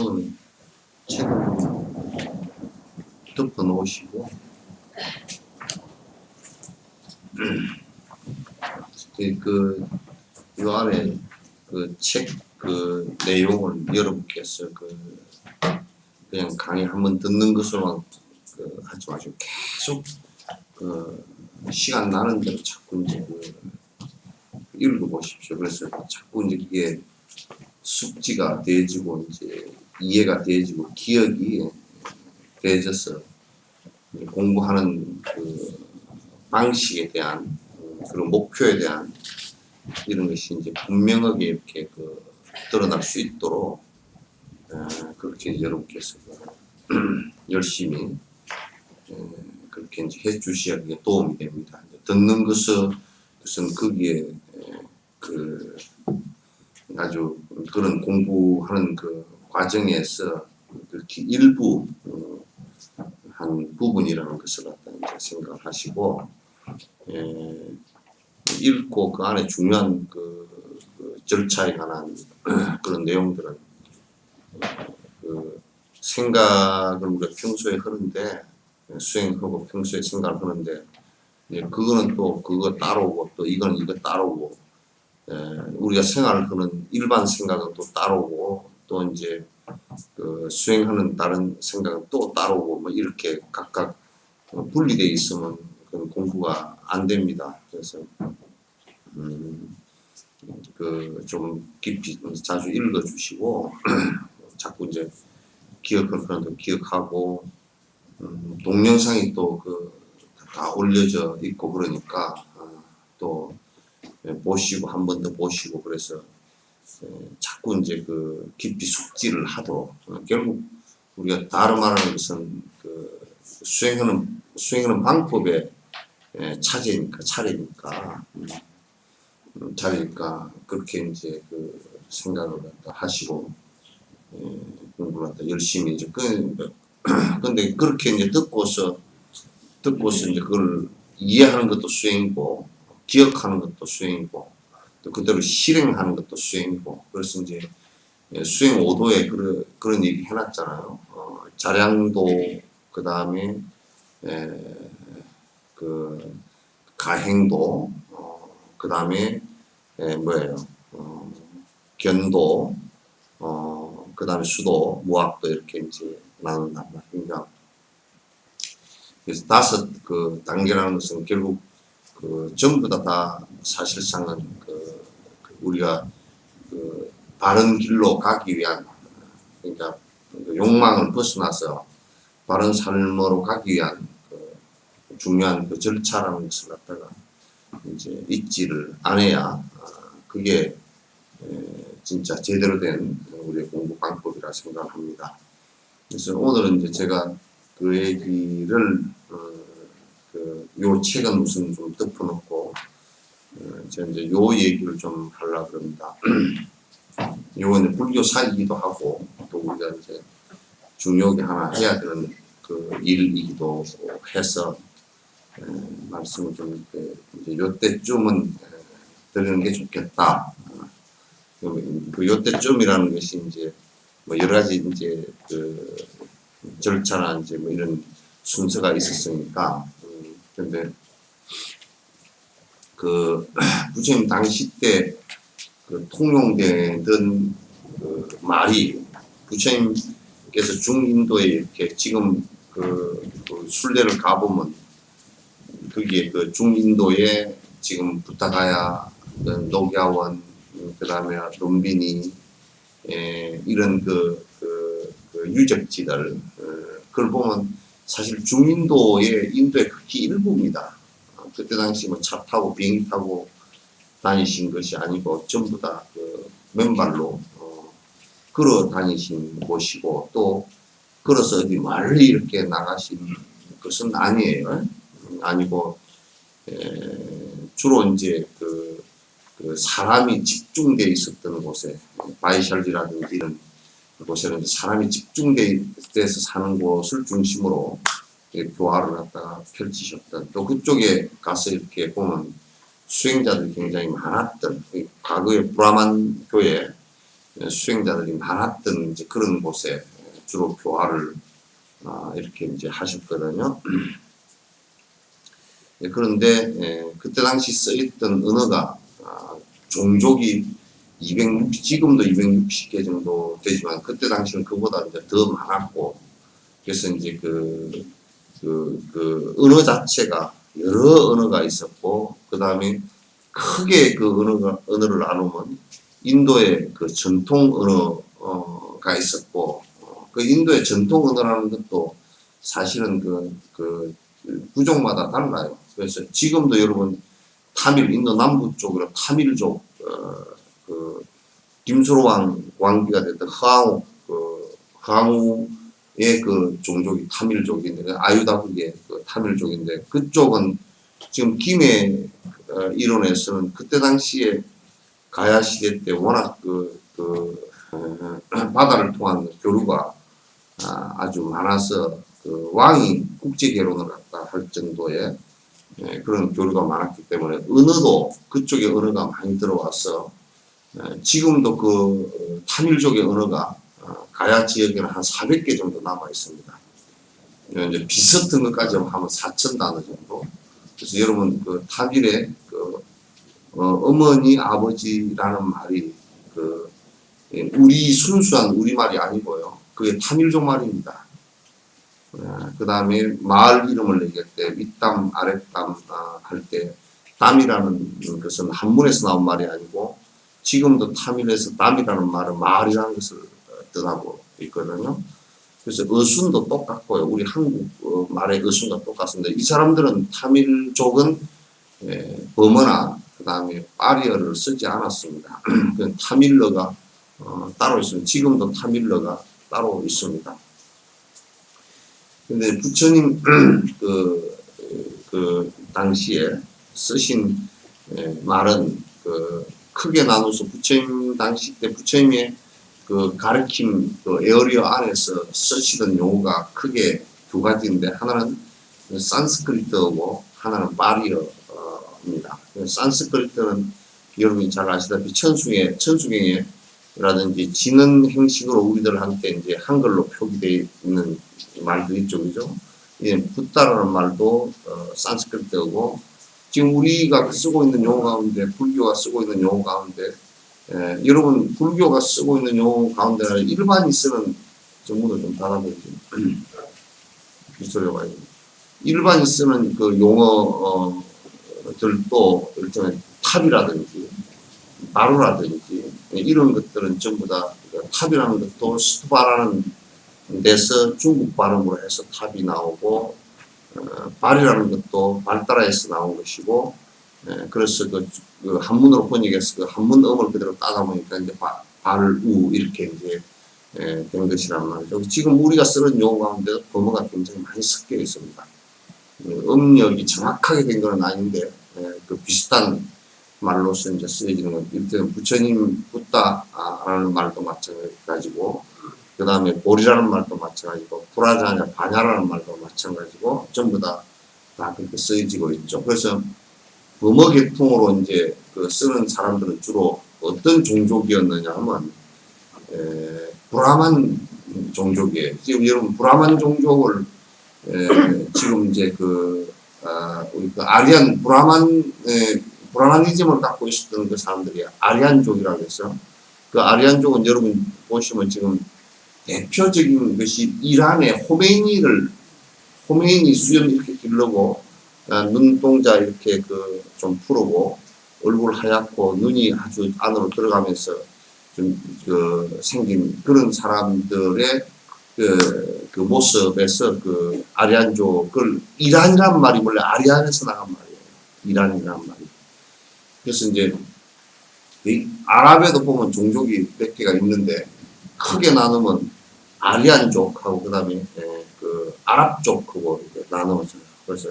오늘 책을 좀 덮어 놓으시고, 이 안에 책 내용을 여러분께서 그냥 강의 한번 듣는 것으로만 하지 마시고 계속 시간 나는 대로 자꾸 이제 읽어보십시오. 그래서 자꾸 이제 이게 숙지가 되어지고 이제 이해가 되어지고 기억이 되어져서 공부하는 방식에 대한 그런 목표에 대한 이런 것이 이제 분명하게 이렇게 드러날 수 있도록 그렇게 여러분께서 열심히 그렇게 이제 해주셔야 도움이 됩니다. 듣는 것은 거기에 아주 그런 공부하는 과정에서 그렇게 일부 한 부분이라는 것을 갖다 이제 생각을 하시고, 읽고 그 안에 중요한 절차에 관한 그런 내용들은 생각을 우리가 평소에 하는데 수행하고 평소에 생각을 하는데 그거는 또 그거 따라오고 또 이건 이거 따라오고 우리가 생활하는 일반 생각은 또 따라오고 또 이제 수행하는 다른 생각은 또 따라오고 뭐 이렇게 각각 분리되어 있으면 그건 공부가 안 됩니다. 그래서 좀 깊이 자주 읽어주시고 자꾸 이제 기억할 거는 기억하고 동영상이 또 다 올려져 있고 그러니까 또 보시고 한 번 더 보시고 그래서 자꾸 이제 깊이 숙지를 하도록 결국 우리가 다른 말하는 것은 수행하는 방법에 차례니까 그렇게 이제 생각을 갖다 하시고 공부를 갖다 열심히 이제 근데 그렇게 이제 듣고서 이제 그걸 이해하는 것도 수행이고 기억하는 것도 수행이고 또 그대로 실행하는 것도 수행이고 그래서 이제 수행 5도에 그런 얘기 해놨잖아요. 자량도 그 다음에 가행도 그 다음에 견도 그 다음에 수도 무학도 이렇게 이제 나눈단 말입니다. 그래서 5 단계라는 것은 결국 전부 다 사실상은 우리가 바른 길로 가기 위한 그러니까 욕망을 벗어나서 바른 삶으로 가기 위한 중요한 절차라는 것을 갖다가 이제 잊지를 않아야 그게 진짜 제대로 된 우리의 공부 방법이라 생각합니다. 그래서 오늘은 이제 제가 그 얘기를 요 책은 우선 좀 덮어놓고 제가 이제 요 얘기를 좀 하려고 합니다. 요거는 불교사이기도 하고 또 우리가 이제 중요하게 하나 해야 되는 일이기도 해서 말씀을 좀 이제 요때쯤은 드리는 게 좋겠다. 요때쯤이라는 것이 이제 뭐 여러 가지 이제 절차나 이제 뭐 이런 순서가 있었으니까 근데 부처님 당시 때 통용되던 말이 부처님께서 중인도에 이렇게 지금 순례를 가보면 거기에 중인도에 지금 부타가야, 녹야원, 그 다음에 룸비니 이런 유적지들 그걸 보면 사실 중인도의 인도의 극히 일부입니다. 그때 당시 뭐 차 타고 비행기 타고 다니신 것이 아니고 전부 다 맨발로 걸어 다니신 곳이고 또 걸어서 어디 멀리 이렇게 나가신 것은 아니에요. 아니고 주로 이제 사람이 집중되어 있었던 곳에 바이샬리라든지 이런 곳에는 사람이 집중돼서 사는 곳을 중심으로 교화를 갖다가 펼치셨던 또 그쪽에 가서 이렇게 보면 수행자들이 굉장히 많았던 과거의 브라만 교회 수행자들이 많았던 이제 그런 곳에 주로 교화를 이렇게 이제 하셨거든요. 그런데 그때 당시 쓰였던 언어가 종족이 지금도 260개 정도 되지만 그때 당시는 그보다 이제 더 많았고, 그래서 이제 그 언어 자체가 여러 언어가 있었고, 그 다음에 크게 그 언어를 나누면 인도의 그 전통 언어가 있었고, 그 인도의 전통 언어라는 것도 사실은 그 부족마다 달라요. 그래서 지금도 여러분 인도 남부 쪽으로 타밀족, 그 김수로 왕비가 됐던 허황우의 그 종족이 타밀족인데, 아유다국의 그 타밀족인데, 그쪽은 지금 김해 이론에서는 그때 당시에 가야 시대 때 워낙 바다를 통한 교류가 아주 많아서 그 왕이 국제 결혼을 갖다 할 정도의 그런 교류가 많았기 때문에 언어도 그쪽의 언어가 많이 들어와서 지금도 그 타밀족의 언어가 가야 지역에는 한 400개 정도 남아 있습니다. 이제 비슷한 것까지 하면 4,000단어 정도. 그래서 여러분 그 타밀의 어머니 아버지라는 말이 우리 순수한 우리말이 아니고요. 그게 타밀족 말입니다. 그 다음에 마을 이름을 얘기할 때 윗담 아랫담 할 때 담이라는 것은 한문에서 나온 말이 아니고 지금도 타밀에서 담이라는 말은 마을이라는 것을 뜻하고 있거든요. 그래서 어순도 똑같고요. 우리 한국 말의 어순과 똑같습니다. 이 사람들은 타밀족은 버머나 그 다음에 파리어를 쓰지 않았습니다. 타밀러가 따로 있습니다. 지금도 타밀러가 따로 있습니다. 근데 부처님 그 당시에 쓰신 말은 크게 나눠서 부처님 당시 때 부처님의 그 가르침 에어리어 안에서 쓰시던 용어가 크게 두 가지인데, 하나는 산스크리트어고 하나는 파리어입니다. 산스크리트는 여러분이 잘 아시다시피 천수경에라든지 지는 형식으로 우리들한테 이제 한글로 표기되어 있는 말도 이쪽이죠. 붓다라는 말도 산스크리트어고, 지금 우리가 쓰고 있는 용어 가운데, 불교가 쓰고 있는 용어 가운데, 여러분 불교가 쓰고 있는 용어 가운데는 일반이 쓰는 정보도 좀 달아보지. 비소리가 일반이 쓰는 그 용어들도 일종의 탑이라든지 마루라든지 이런 것들은 전부 다 탑이라는 것도 스투바라는 데서 중국 발음으로 해서 탑이 나오고, 발이라는 것도 발따라에서 나온 것이고, 그래서 그 한문으로 번역해서 그 한문음을 그대로 따다 보니까 이제 발우 이렇게 이제 된 것이란 말이죠. 지금 우리가 쓰는 용어 가운데 범어가 굉장히 많이 섞여 있습니다. 음력이 정확하게 된 건 아닌데 그 비슷한 말로서 이제 쓰여지는 건, 일단 부처님 붓다라는 말도 마찬가지고, 그 다음에 보리라는 말도 마찬가지고, 불화자냐 반야라는 말도 마찬가지고, 전부 다 그렇게 쓰여지고 있죠. 그래서 범어 계통으로 이제 쓰는 사람들은 주로 어떤 종족이었느냐 하면 브라만 종족이에요. 지금 여러분 브라만 종족을 지금 이제 아리안 브라마니즘을 갖고 있었던 그 사람들이 아리안족이라고 해서, 그 아리안족은 여러분 보시면 지금 대표적인 것이 이란의 호메이니 수염 이렇게 기르고 눈동자 이렇게 좀 푸르고 얼굴 하얗고 눈이 아주 안으로 들어가면서 좀 생긴 그런 사람들의 그 모습에서 아리안족, 이란이란 말이 원래 아리안에서 나간 말이에요. 이란이란 말이. 그래서 이제 아랍에도 보면 종족이 몇 개가 있는데 크게 나누면 아리안족하고 그 다음에 아랍족하고 이렇게 나누어져요. 그래서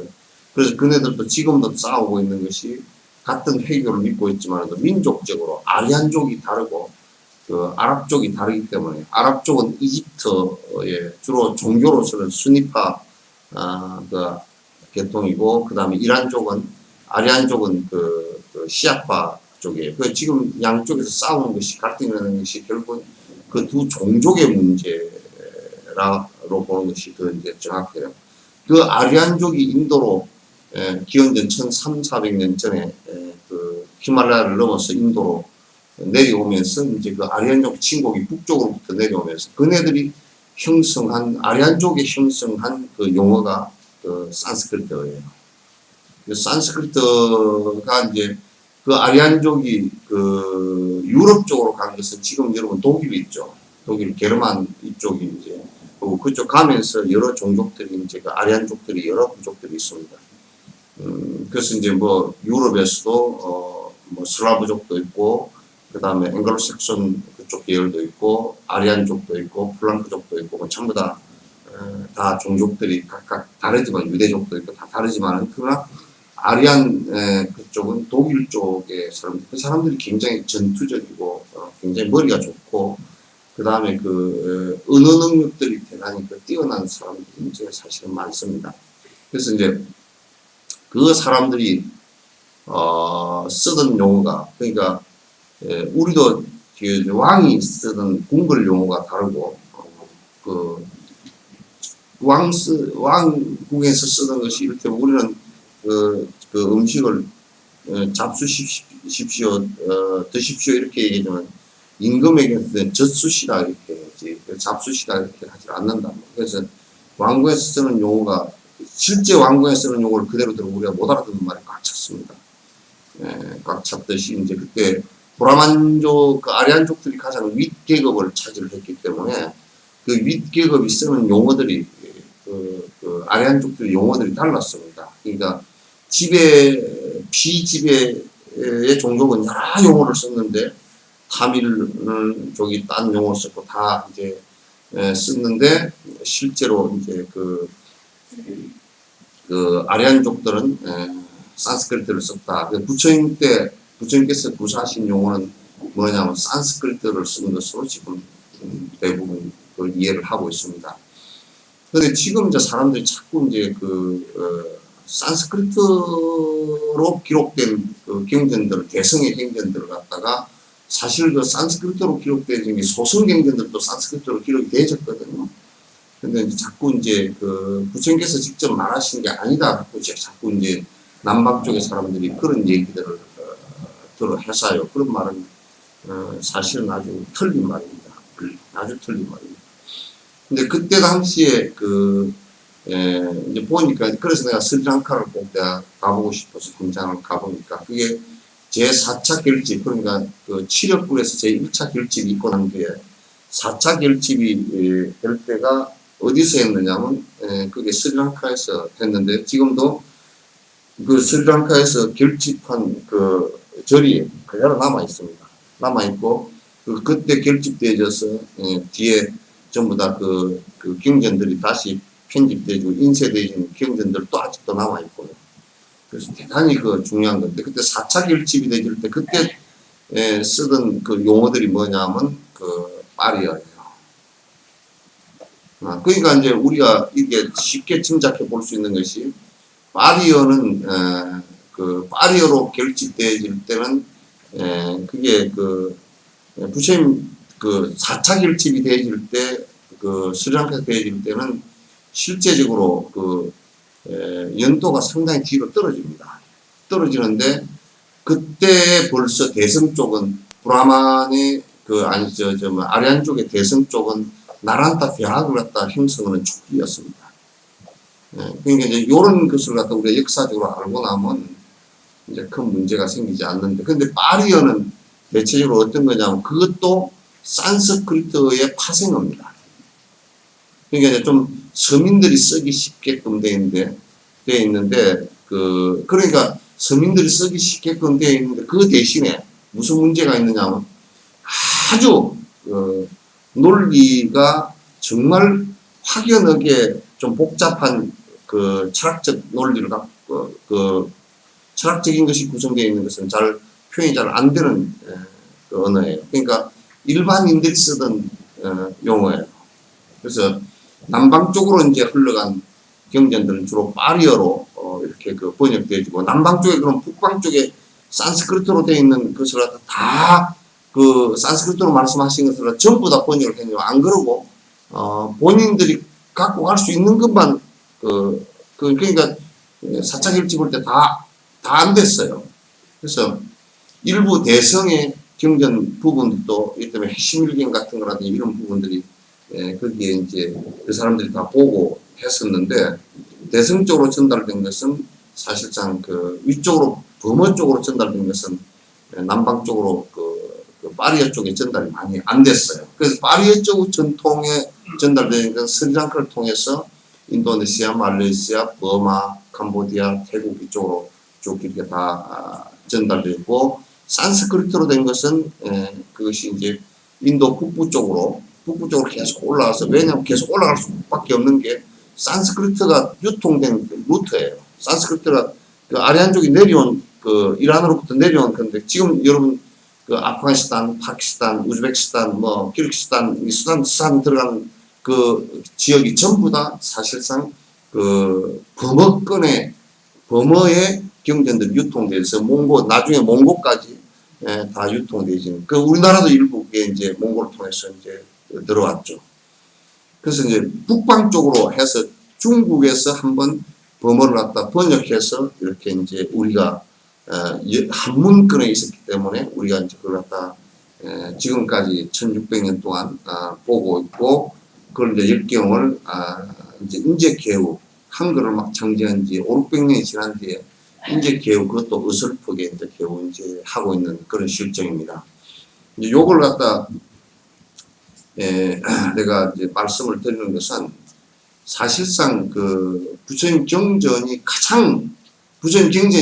그네들도 지금도 싸우고 있는 것이 같은 회교를 믿고 있지만 민족적으로 아리안족이 다르고 아랍족이 다르기 때문에, 아랍족은 이집트의 주로 종교로서는 수니파 계통이고, 그 다음에 아리안족은 시아파 쪽에 그 지금 양쪽에서 싸우는 것이 갈등이라는 것이 결국은 그 두 종족의 문제라로 보는 것이 더 이제 정확해요. 그 아리안족이 인도로 기원전 1300~400년 전에 그 히말라야를 넘어서 인도로 내려오면서 이제 그 아리안족 친곡이 북쪽으로부터 내려오면서 그네들이 형성한 아리안족이 형성한 그 용어가 그 산스크리트예요. 그 산스크리트가 이제 그 아리안족이 그 유럽 쪽으로 간 것은 지금 여러분 독일 있죠. 독일 게르만 이쪽이 이제 그쪽 가면서 여러 종족들이 이제 그 아리안족들이 여러 부족들이 있습니다. 그래서 이제 뭐 유럽에서도 뭐 슬라브족도 있고 그 다음에 앵글로색손 그쪽 계열도 있고 아리안족도 있고 플랑크족도 있고 뭐 전부 다 종족들이 각각 다르지만 유대족도 있고 다 다르지만 그러나 아리안 그쪽은 독일 쪽의 사람들 그 사람들이 굉장히 전투적이고 굉장히 머리가 좋고 그 다음에 그 언어 능력들이 대단히 그 뛰어난 사람들이 이제 사실은 많습니다. 그래서 이제 그 사람들이 쓰던 용어가 그러니까 우리도 왕이 쓰던 궁궐 용어가 다르고 그 왕궁에서 쓰던 것이 이를테면 우리는 그 음식을 잡수십시오 드십시오 이렇게 얘기하지만 임금에게는 젖수시다 이렇게 하지 잡수시다 이렇게 하지 않는다. 그래서 왕궁에서 쓰는 용어가 실제 왕궁에 쓰는 용어를 그대로 들으면 우리가 못 알아듣는 말이 꽉 찼습니다. 꽉 찼듯이 이제 그때 브라만족, 그 아리안족들이 가장 윗계급을 차지를 했기 때문에 그 윗계급이 쓰는 용어들이 그 아리안족들의 용어들이 달랐습니다. 그러니까 비지배의 종족은 여러 용어를 썼는데 타밀족이 딴 용어 썼고 다 이제 썼는데 실제로 이제 그 아리안족들은 산스크리트를 썼다. 부처님께서 구사하신 용어는 뭐냐면 산스크리트를 쓴 것으로 지금 대부분 그걸 이해를 하고 있습니다. 근데 지금 이제 사람들이 자꾸 이제 산스크리트로 기록된 그 경전들, 대성의 경전들을 갖다가 사실 그 산스크리트로 기록된 소설 경전들도 산스크리트로 기록이 되어졌거든요. 근데 이제 자꾸 이제 그 부처님께서 직접 말하신 게 아니다. 자꾸 이제 남방 쪽의 사람들이 그런 얘기들을 해서요. 그런 말은 사실은 아주 틀린 말입니다. 아주 틀린 말입니다. 근데 그때 당시에 이제 보니까 그래서 내가 스리랑카를 꼭 내가 가보고 싶어서 현장을 가보니까 그게 제4차 결집 그러니까 그 칠흑불에서 제1차 결집이 있고 난 뒤에 4차 결집이 될 때가 어디서 했느냐면 그게 스리랑카에서 했는데 지금도 그 스리랑카에서 결집한 그 절이 그대로 남아 있습니다. 남아 있고 그때 결집되어져서 뒤에 전부 다 그 경전들이 다시 편집되고 인쇄되어진 경전들도 아직도 남아 있고요. 그래서 대단히 그 중요한 건데 그때 4차 결집이 되질 때 그때 쓰던 그 용어들이 뭐냐면 그 파리어예요. 그러니까 이제 우리가 이게 쉽게 짐작해 볼 수 있는 것이 파리어는 그 파리어로 결집되어질 때는 그게 그 부처님 그 4차 결집이 되어질 때 그 스리랑카에서 되어질 때는 실제적으로 그 연도가 상당히 뒤로 떨어집니다. 떨어지는데 그때 벌써 대성 쪽은 브라만의 아리안 쪽의 대성 쪽은 나란타 대학을 갖다 형성하는 초기였습니다. 그러니까 이제 이런 것을 갖다 우리가 역사적으로 알고 나면 이제 큰 문제가 생기지 않는데, 근데 파리어는 대체적으로 어떤 거냐면 그것도 산스크리트의 파생어입니다. 그러니까 이제 좀 서민들이 쓰기 쉽게끔 되어 있는데, 그러니까 서민들이 쓰기 쉽게끔 되어 있는데 그 대신에 무슨 문제가 있느냐면 아주 논리가 정말 확연하게 좀 복잡한 그 철학적 논리를 갖고 철학적인 것이 구성되어 있는 것은 표현이 잘 안 되는 그 언어예요. 그러니까 일반인들이 쓰던 용어예요. 그래서 남방 쪽으로 이제 흘러간 경전들은 주로 파리어로 이렇게 번역되어지고, 남방 쪽에 그럼 북방 쪽에 산스크리트로 되어 있는 것을 다 그 산스크리트로 말씀하신 것을 전부 다 번역을 했네요. 안 그러고 본인들이 갖고 갈 수 있는 것만 그러니까 사차기를 찍을 때 다 안 됐어요. 그래서 일부 대성의 경전 부분도 이 때문에 핵심일경 같은 거라든지 이런 부분들이 거기에 이제 그 사람들이 다 보고 했었는데 대성 쪽으로 전달된 것은 사실상 그 위쪽으로 범어 쪽으로 전달된 것은 남방 쪽으로 그 파리아 쪽에 전달이 많이 안 됐어요. 그래서 파리아 쪽 전통에 전달된 건 스리랑카를 통해서 인도네시아, 말레이시아, 버마, 캄보디아, 태국 이쪽으로 쭉 이렇게 다 전달되고 산스크리트로 된 것은 그것이 이제 인도 북부 쪽으로 계속 올라와서 왜냐하면 계속 올라갈 수밖에 없는 게 산스크리트가 유통된 루트예요. 산스크리트가 그 아리안족이 내려온 그 이란으로부터 내려온 건데 지금 여러분 그 아프가니스탄, 파키스탄, 우즈베키스탄, 뭐 키르기스탄, 수단 들어가는 그 지역이 전부 다 사실상 그 범어의 경전들이 유통돼서 나중에 몽고까지 다 유통되지. 그 우리나라도 일부 그게 이제 몽고를 통해서 이제 들어왔죠. 그래서 이제 북방 쪽으로 해서 중국에서 한번 범어를 갖다 번역해서 이렇게 이제 우리가 한문권에 있었기 때문에 우리가 이제 그걸 갖다 지금까지 1600년 동안 보고 있고 그걸 이제 역경을 이제 인제개우 한글을 막 창제한 지 5, 600년이 지난 뒤에 인제개우 그것도 어설프게 이제 개우 이제 하고 있는 그런 실정입니다. 이제 요걸 갖다 내가 이제 말씀을 드리는 것은 사실상 그 부처님 경전이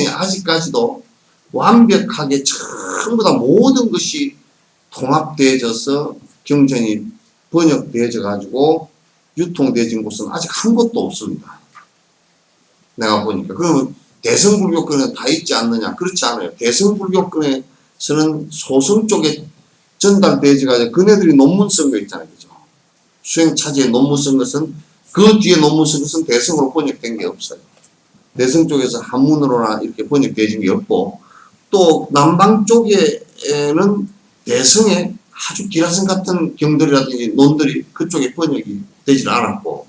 아직까지도 완벽하게 전부 다 모든 것이 통합되어져서 경전이 번역되어져 가지고 유통되어진 곳은 아직 한 곳도 없습니다. 내가 보니까. 그러면 대성불교권에 다 있지 않느냐? 그렇지 않아요. 대성불교권에서는 소성 쪽에 전달되어져 가지고 그네들이 논문 쓴 거 있잖아요. 그죠? 수행차지에 논문 쓴 것은 그 뒤에 논문 쓴 것은 대성으로 번역된 게 없어요. 대성 쪽에서 한문으로나 이렇게 번역되어진 게 없고 또 남방 쪽에는 대성의 아주 기라성 같은 경들이라든지 논들이 그쪽에 번역이 되질 않았고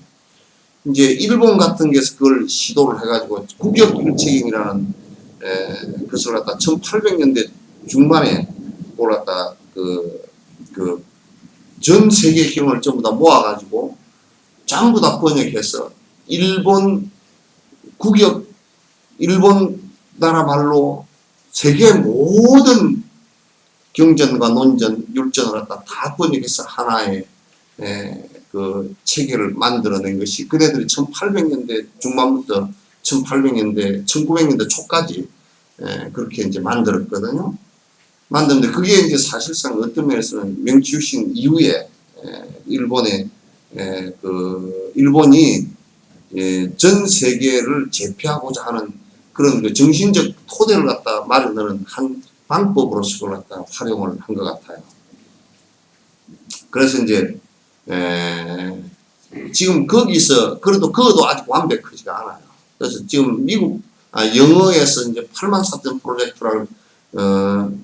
이제 일본 같은 데서 그걸 시도를 해가지고 국역일체경이라는 것을 갖다 1800년대 중반에 그걸 갖다 전 세계 경을 전부 다 모아가지고 전부 다 번역해서 일본 나라 말로 세계 모든 경전과 논전, 율전을 갖다 다 번역해서 하나의 그 체계를 만들어낸 것이 그네들이 1800년대 중반부터 1900년대 초까지 그렇게 이제 만들었거든요. 만드는데 그게 이제 사실상 어떤 면에서는 명치유신 이후에 일본이 전 세계를 제패하고자 하는 그런 그 정신적 토대를 갖다 마련하는 한 방법으로서 그걸 갖다 활용을 한 것 같아요. 그래서 이제 지금 거기서 그래도 그것도 아직 완벽하지가 않아요. 그래서 지금 영어에서 이제 8만4천 프로젝트라고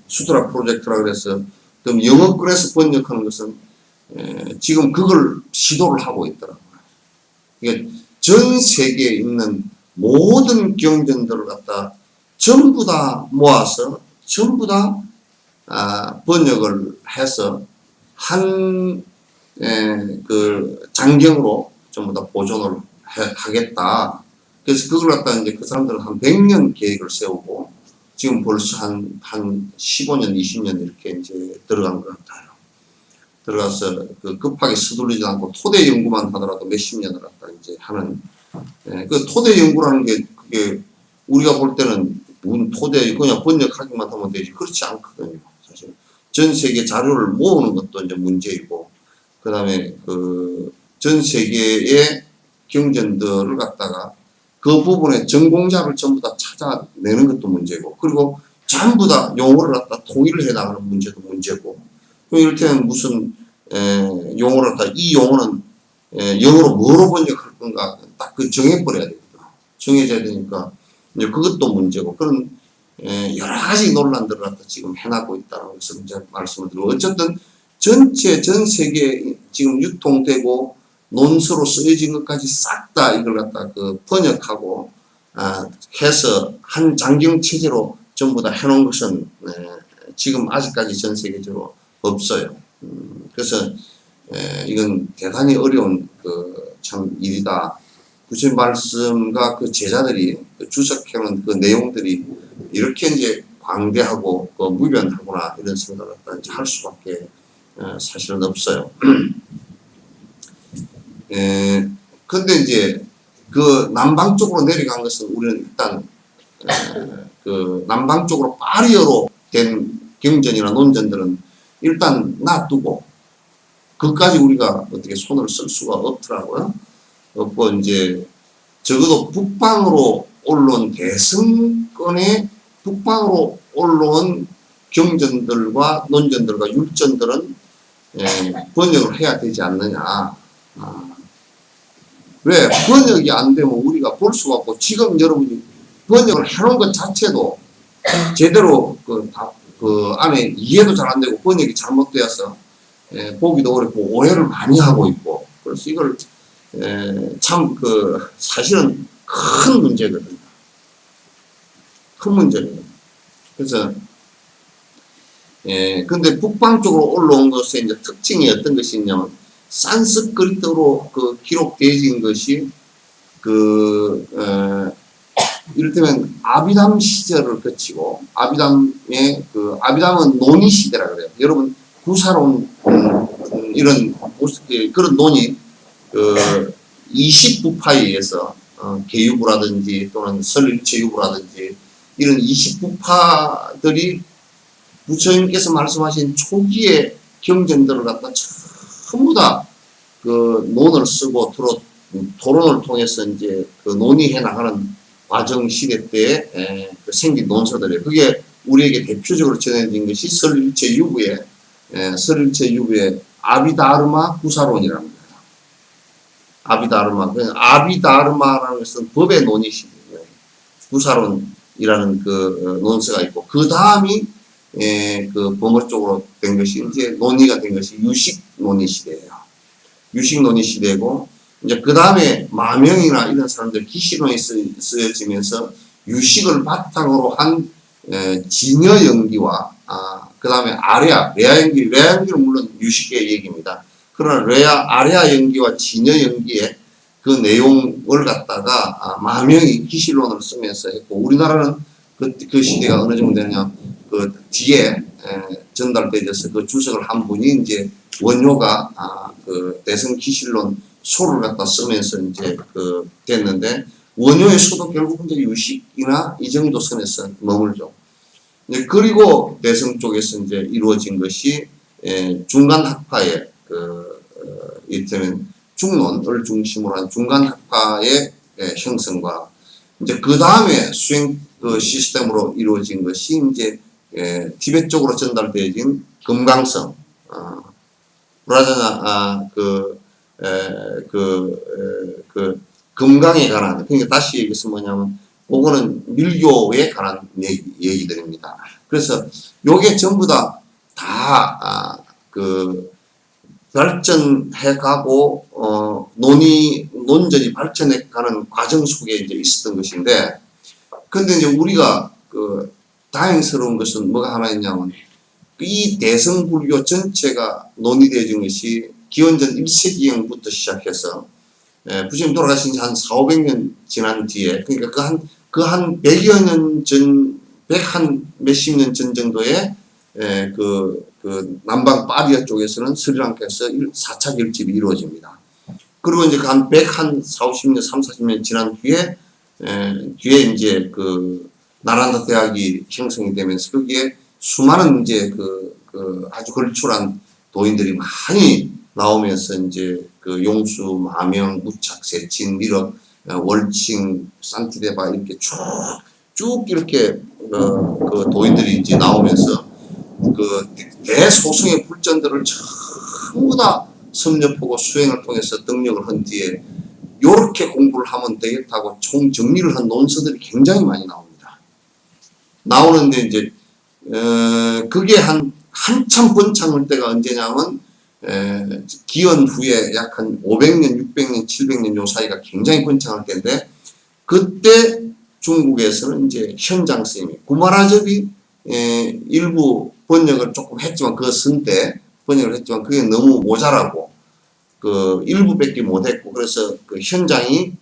수트라 프로젝트라 그래서 그럼 영어권에서 번역하는 것은 지금 그걸 시도를 하고 있더라고요. 이게 전 세계에 있는 모든 경전들을 갖다 전부 다 모아서 전부 다 번역을 해서 한 그 장경으로 전부 다 보존을 하겠다. 그래서 그걸 갖다 이제 그 사람들은 한 100년 계획을 세우고 지금 벌써 한 15년, 20년 이렇게 이제 들어간 것 같아요. 들어가서 그 급하게 서두르지 않고 토대 연구만 하더라도 몇십 년을 갖다 이제 하는 그 토대 연구라는 게 그게 우리가 볼 때는 토대 그냥 번역하기만 하면 되지 그렇지 않거든요. 사실 전 세계 자료를 모으는 것도 이제 문제이고 그 다음에 그 전 세계의 경전들을 갖다가 그 부분에 전공자를 전부 다 찾아내는 것도 문제고 그리고 전부 다 용어를 갖다 통일을 해 나가는 문제도 문제고 이를테면 무슨 용어를 갖다 이 용어는 영어로 뭐로 번역할 건가 딱 그 정해버려야 되거든. 정해져야 되니까 이제 그것도 문제고 그런 여러 가지 논란들을 갖다 지금 해나고 있다는 것을 이제 말씀을 드리고, 어쨌든 전체 전 세계에 지금 유통되고 논서로 쓰여진 것까지 싹 다 이걸 갖다 번역하고 해서 한 장경 체제로 전부 다 해놓은 것은 지금 아직까지 전 세계적으로 없어요. 그래서 이건 대단히 어려운 참 일이다. 부처님 말씀과 그 제자들이 주석해놓은 그 내용들이 이렇게 이제 광대하고 무변하구나, 이런 생각을 이제 할 수밖에 사실은 없어요. 근데 이제 그 남방 쪽으로 내려간 것은 우리는 일단 그 남방 쪽으로 파리어로 된 경전이나 논전들은 일단 놔두고 그까지 우리가 어떻게 손을 쓸 수가 없더라고요. 없고 이제 적어도 북방으로 올라온 대승권의 북방으로 올라온 경전들과 논전들과 율전들은 번역을 해야 되지 않느냐. 왜 번역이 안 되면 우리가 볼 수가 없고, 지금 여러분이 번역을 해놓은 것 자체도 제대로 그 안에 이해도 잘 안 되고 번역이 잘못되어서 보기도 어렵고 오해를 많이 하고 있고, 그래서 이걸 참 사실은 큰 문제거든요. 큰 문제예요. 그래서 근데 북방 쪽으로 올라온 것의 이제 특징이 어떤 것이 있냐면, 산스크리트로 기록되어진 것이 이를테면 아비담 시절을 거치고, 아비담은 논의 시대라 그래요. 여러분 구사론 이런 그런 논의 20부파에 의해서 계유부라든지 또는 설일체유부라든지 이런 20부파들이 부처님께서 말씀하신 초기의 경전들을 갖다 전부 다 논을 쓰고 토론을 통해서 이제 논의해 나가는 과정 시대 때에 생긴 논서들이에요. 그게 우리에게 대표적으로 전해진 것이 설일체유부의 아비다르마 구사론이라는 거예요. 아비다르마라는 것은 법의 논의시대예요. 구사론이라는 논서가 있고, 그 다음이 범어 쪽으로 된 것이 이제 논의가 된 것이 유식 논의 시대예요. 유식 논의 시대고, 이제 그 다음에 마명이나 이런 사람들 기시론이 쓰여지면서 유식을 바탕으로 한 진여 연기와 그 다음에 레아 연기는 물론 유식의 얘기입니다. 그러나 아레아 연기와 진여 연기의 그 내용을 갖다가 마명이 기시론을 쓰면서 했고, 우리나라는 그 시대가 어느 정도 되느냐, 뒤에 전달되어서 주석을 한 분이 이제 원효가 대승 기실론 소를 갖다 쓰면서 이제 됐는데, 원효의 소도 결국은 이제 유식이나 이 정도 선에서 머물죠. 그리고 대승 쪽에서 이제 이루어진 것이 중간 학파의 이를테면 중론을 중심으로 한 중간 학파의 형성과, 이제 그 다음에 수행 시스템으로 이루어진 것이 이제 티베트 쪽으로 전달되어진 금강성, 브라자나 금강에 관한, 그러니까 다시 얘기해서 뭐냐면, 그거는 밀교에 관한 얘기들입니다. 그래서 요게 전부 다 발전해가고, 논전이 발전해가는 과정 속에 이제 있었던 것인데, 근데 이제 우리가 다행스러운 것은 뭐가 하나 있냐면, 이 대승불교 전체가 논의되어진 것이 기원전 1세기경부터 시작해서 부처님 돌아가신 지 한 400~500년 지난 뒤에, 그러니까 그 한 100여 년 전, 100한 몇십 년 전 정도에 남방 파리아 쪽에서는 스리랑카에서 4차 결집이 이루어집니다. 그리고 이제 한 140년, 30~40년 지난 뒤에 이제 나란다 대학이 형성이 되면서 거기에 수많은 이제 아주 걸출한 도인들이 많이 나오면서 이제 용수, 마명, 우착, 세친, 미륵, 월칭, 산티데바 이렇게 쭉 이렇게 도인들이 이제 나오면서 대소승의 불전들을 전부 다 섭렵하고 수행을 통해서 등력을 한 뒤에 요렇게 공부를 하면 되겠다고 총 정리를 한 논서들이 굉장히 많이 나옵니다. 나오는데 이제 그게 한참 번창할 때가 언제냐면 기원 후에 약 한 500년, 600년, 700년 요 사이가 굉장히 번창할 때인데 그때 중국에서는 이제 현장 스님이 구마라접이 일부 번역을 조금 했지만 그 선 때 번역을 했지만 그게 너무 모자라고 그 일부밖에 못했고 그래서 그 현장이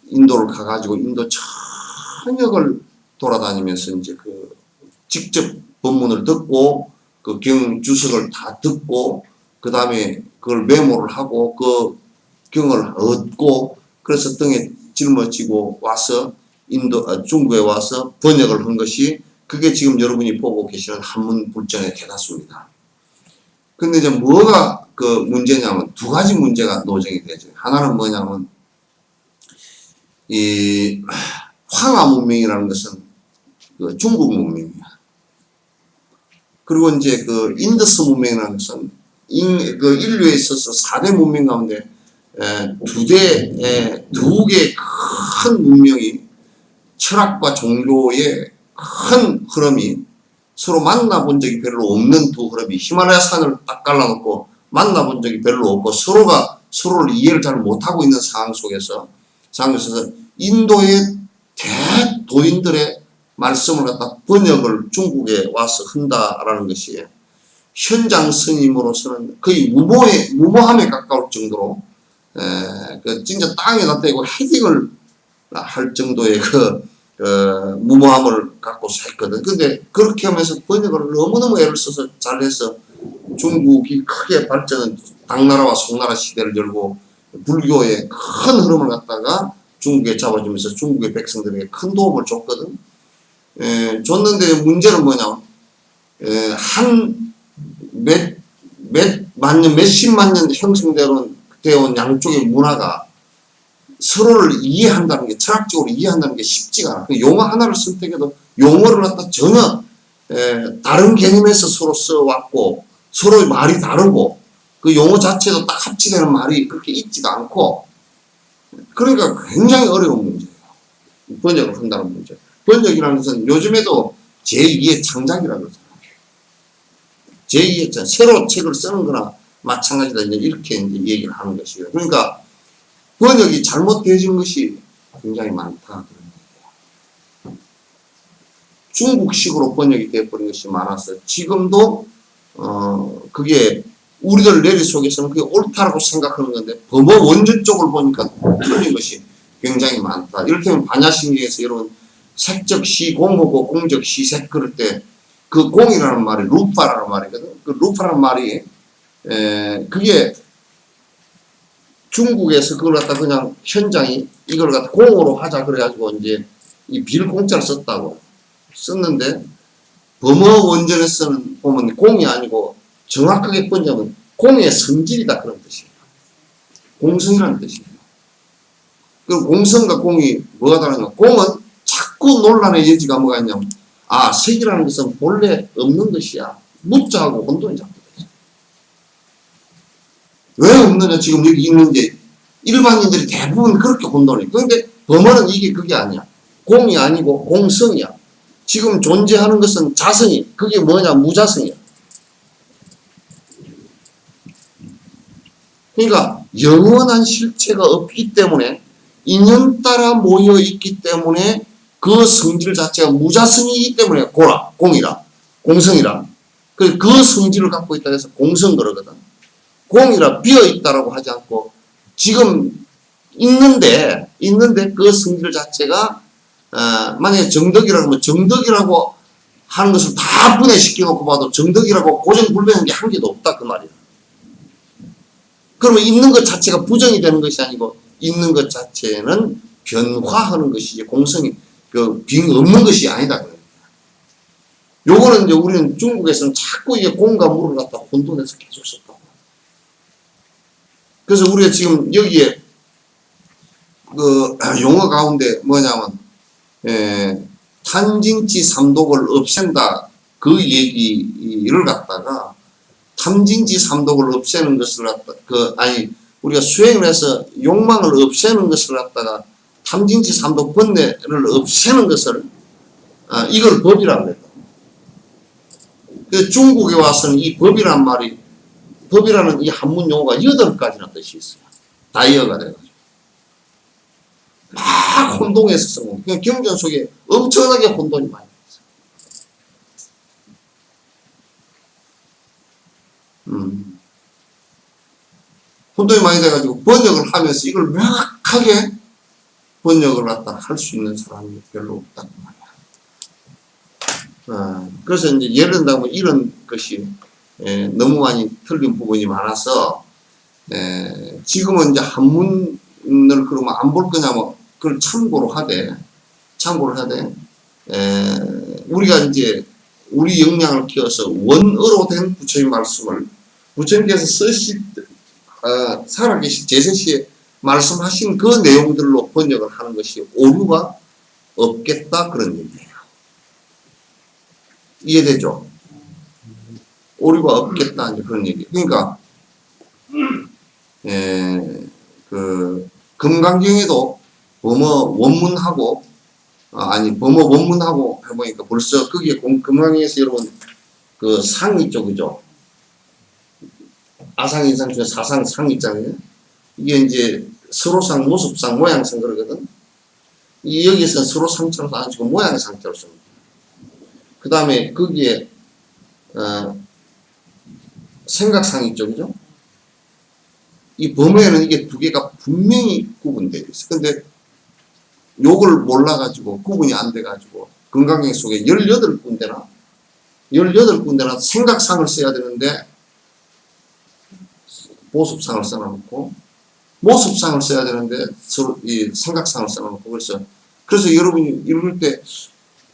인도를 가가지고 인도 전역을 돌아다니면서 이제 그 직접 법문을 듣고 그 경 주석을 다 듣고 그 다음에 그걸 메모를 하고 그 경을 얻고 그래서 등에 짊어지고 와서 중국에 와서 번역을 한 것이 그게 지금 여러분이 보고 계시는 한문 불전의 대다수입니다. 근데 이제 뭐가 그 문제냐면 두 가지 문제가 노정이 되죠. 하나는 뭐냐면 이 황하 문명이라는 것은 그 중국 문명이야. 그리고 이제 그 인더스 문명이라는 것은 그 인류에 있어서 4대 문명 가운데 두 개의 큰 문명이 철학과 종교의 큰 흐름이 서로 만나본 적이 별로 없는 두 흐름이 히말라야 산을 딱 갈라놓고 만나본 적이 별로 없고 서로가 서로를 이해를 잘 못하고 있는 상황 속에서 인도의 대도인들의 말씀을 갖다 번역을 중국에 와서 한다라는 것이 현장 스님으로서는 거의 무모함에 가까울 정도로 그 진짜 땅에다 대고 헤딩을 할 정도의 무모함을 갖고서 했거든. 근데 그렇게 하면서 번역을 너무너무 애를 써서 잘해서 중국이 크게 발전한 당나라와 송나라 시대를 열고 불교의 큰 흐름을 갖다가 중국에 잡아주면서 중국의 백성들에게 큰 도움을 줬거든. 줬는데 문제는 뭐냐? 몇십만 년 형성되어 온 양쪽의 문화가 서로를 이해한다는 게, 철학적으로 이해한다는 게 쉽지가 않아. 용어 하나를 선택해도 용어를 갖다 전혀 다른 개념에서 서로 써왔고 서로의 말이 다르고 그 용어 자체도 딱 합치되는 말이 그렇게 있지가 않고 그러니까 굉장히 어려운 문제예요. 번역을 한다는 문제. 번역이라는 것은 요즘에도 제2의 창작이라고 생각해요. 제2의 새로 책을 쓰는 거나 마찬가지다. 이렇게 이제 얘기를 하는 것이에요. 그러니까 번역이 잘못되어진 것이 굉장히 많다. 중국식으로 번역이 되어버린 것이 많아서 지금도 그게 우리들 내리 속에서는 그게 옳다라고 생각하는 건데 범어 원전 쪽을 보니까 틀린 것이 굉장히 많다. 이를테면 반야신경에서 여러분 색적 시공하고 공적 시색 그럴 때 그 공이라는 말이 루파라는 말이거든. 그 루파라는 말이 그게 중국에서 그걸 갖다 그냥 현장이 이걸 갖다 공으로 하자 그래가지고 이제 이 빌공자를 썼다고 썼는데 범어 원전에서는 보면 공이 아니고 정확하게 번역은 공의 성질이다 그런 뜻이에요. 공성이라는 뜻이에요. 그 공성과 공이 뭐가 다르냐? 공은 자꾸 논란의 여지가 뭐가 있냐면 색이라는 것은 본래 없는 것이야. 무자하고 혼돈이 자꾸 되죠. 왜 없느냐? 지금 여기 있는데 일반인들이 대부분 그렇게 혼돈이. 그런데 범어는 이게 그게 아니야. 공이 아니고 공성이야. 지금 존재하는 것은 자성이. 그게 뭐냐? 무자성이야. 그러니까 영원한 실체가 없기 때문에 인연 따라 모여 있기 때문에 그 성질 자체가 무자성이기 때문에 공이라 공성이라 그 성질을 갖고 있다 해서 공성 그러거든. 공이라 비어있다라고 하지 않고 지금 있는데 그 성질 자체가 만약에 정덕이라고 하면 정덕이라고 하는 것을 다 분해시켜 놓고 봐도 정덕이라고 고정불변한 게 한 개도 없다 그 말이야. 그러면 있는 것 자체가 부정이 되는 것이 아니고 있는 것 자체는 변화하는 것이지 공성이 없는 것이 아니다. 요거는 이제 우리는 중국에서는 자꾸 이게 공과 무를 갖다 혼돈해서 계속 썼다고. 그래서 우리가 지금 여기에 그 용어 가운데 뭐냐면 탄징치 삼독을 없앤다 그 얘기를 갖다가 탐진지 삼독을 없애는 것을 갖다 우리가 수행을 해서 욕망을 없애는 것을 갖다가 탐진지 삼독 번뇌를 없애는 것을 이걸 법이라고 그래요. 그 중국에 와서는 이 법이란 말이, 법이라는 이 한문 용어가 8가지나 뜻이 있어요. 다이어가 돼가지고. 막 혼동해서 쓴 거. 그냥 경전 속에 엄청나게 혼돈이 많이 있어요. 혼돈이 많이 돼가지고 번역을 하면서 이걸 명확하게 번역을 갖다 할 수 있는 사람이 별로 없단 말이야. 그래서 이제 예를 든다면 이런 것이 너무 많이 틀린 부분이 많아서 지금은 이제 한문을 그러면 안 볼 거냐면 그걸 참고를 하되 우리가 이제 우리 역량을 키워서 원어로 된 부처님 말씀을 부처님께서 살아계신 제세시에 말씀하신 그 내용들로 번역을 하는 것이 오류가 없겠다 그런 얘기예요. 이해되죠? 오류가 없겠다 이제 그런 얘기. 그러니까 그 금강경에도 범어 원문하고 범어 원문하고 해보니까 벌써 거기에 금강경에서 여러분 그 상 있죠, 그죠? 아상인상 중에 사상 상 있잖아요. 이게 이제 서로상, 모습상, 모양상 그러거든. 여기서 서로상처럼 안 쓰고 모양상처럼 씁니다. 그 다음에 거기에 생각상 있죠, 그죠? 이 범어에는 이게 두 개가 분명히 구분되어 있어요. 근데 요걸 몰라가지고 구분이 안 돼가지고 건강경 속에 18군데나 생각상을 써야 되는데 모습상을 써놓고 모습상을 써야 되는데 이 생각상을 써놓고 그래서 여러분이 읽을 때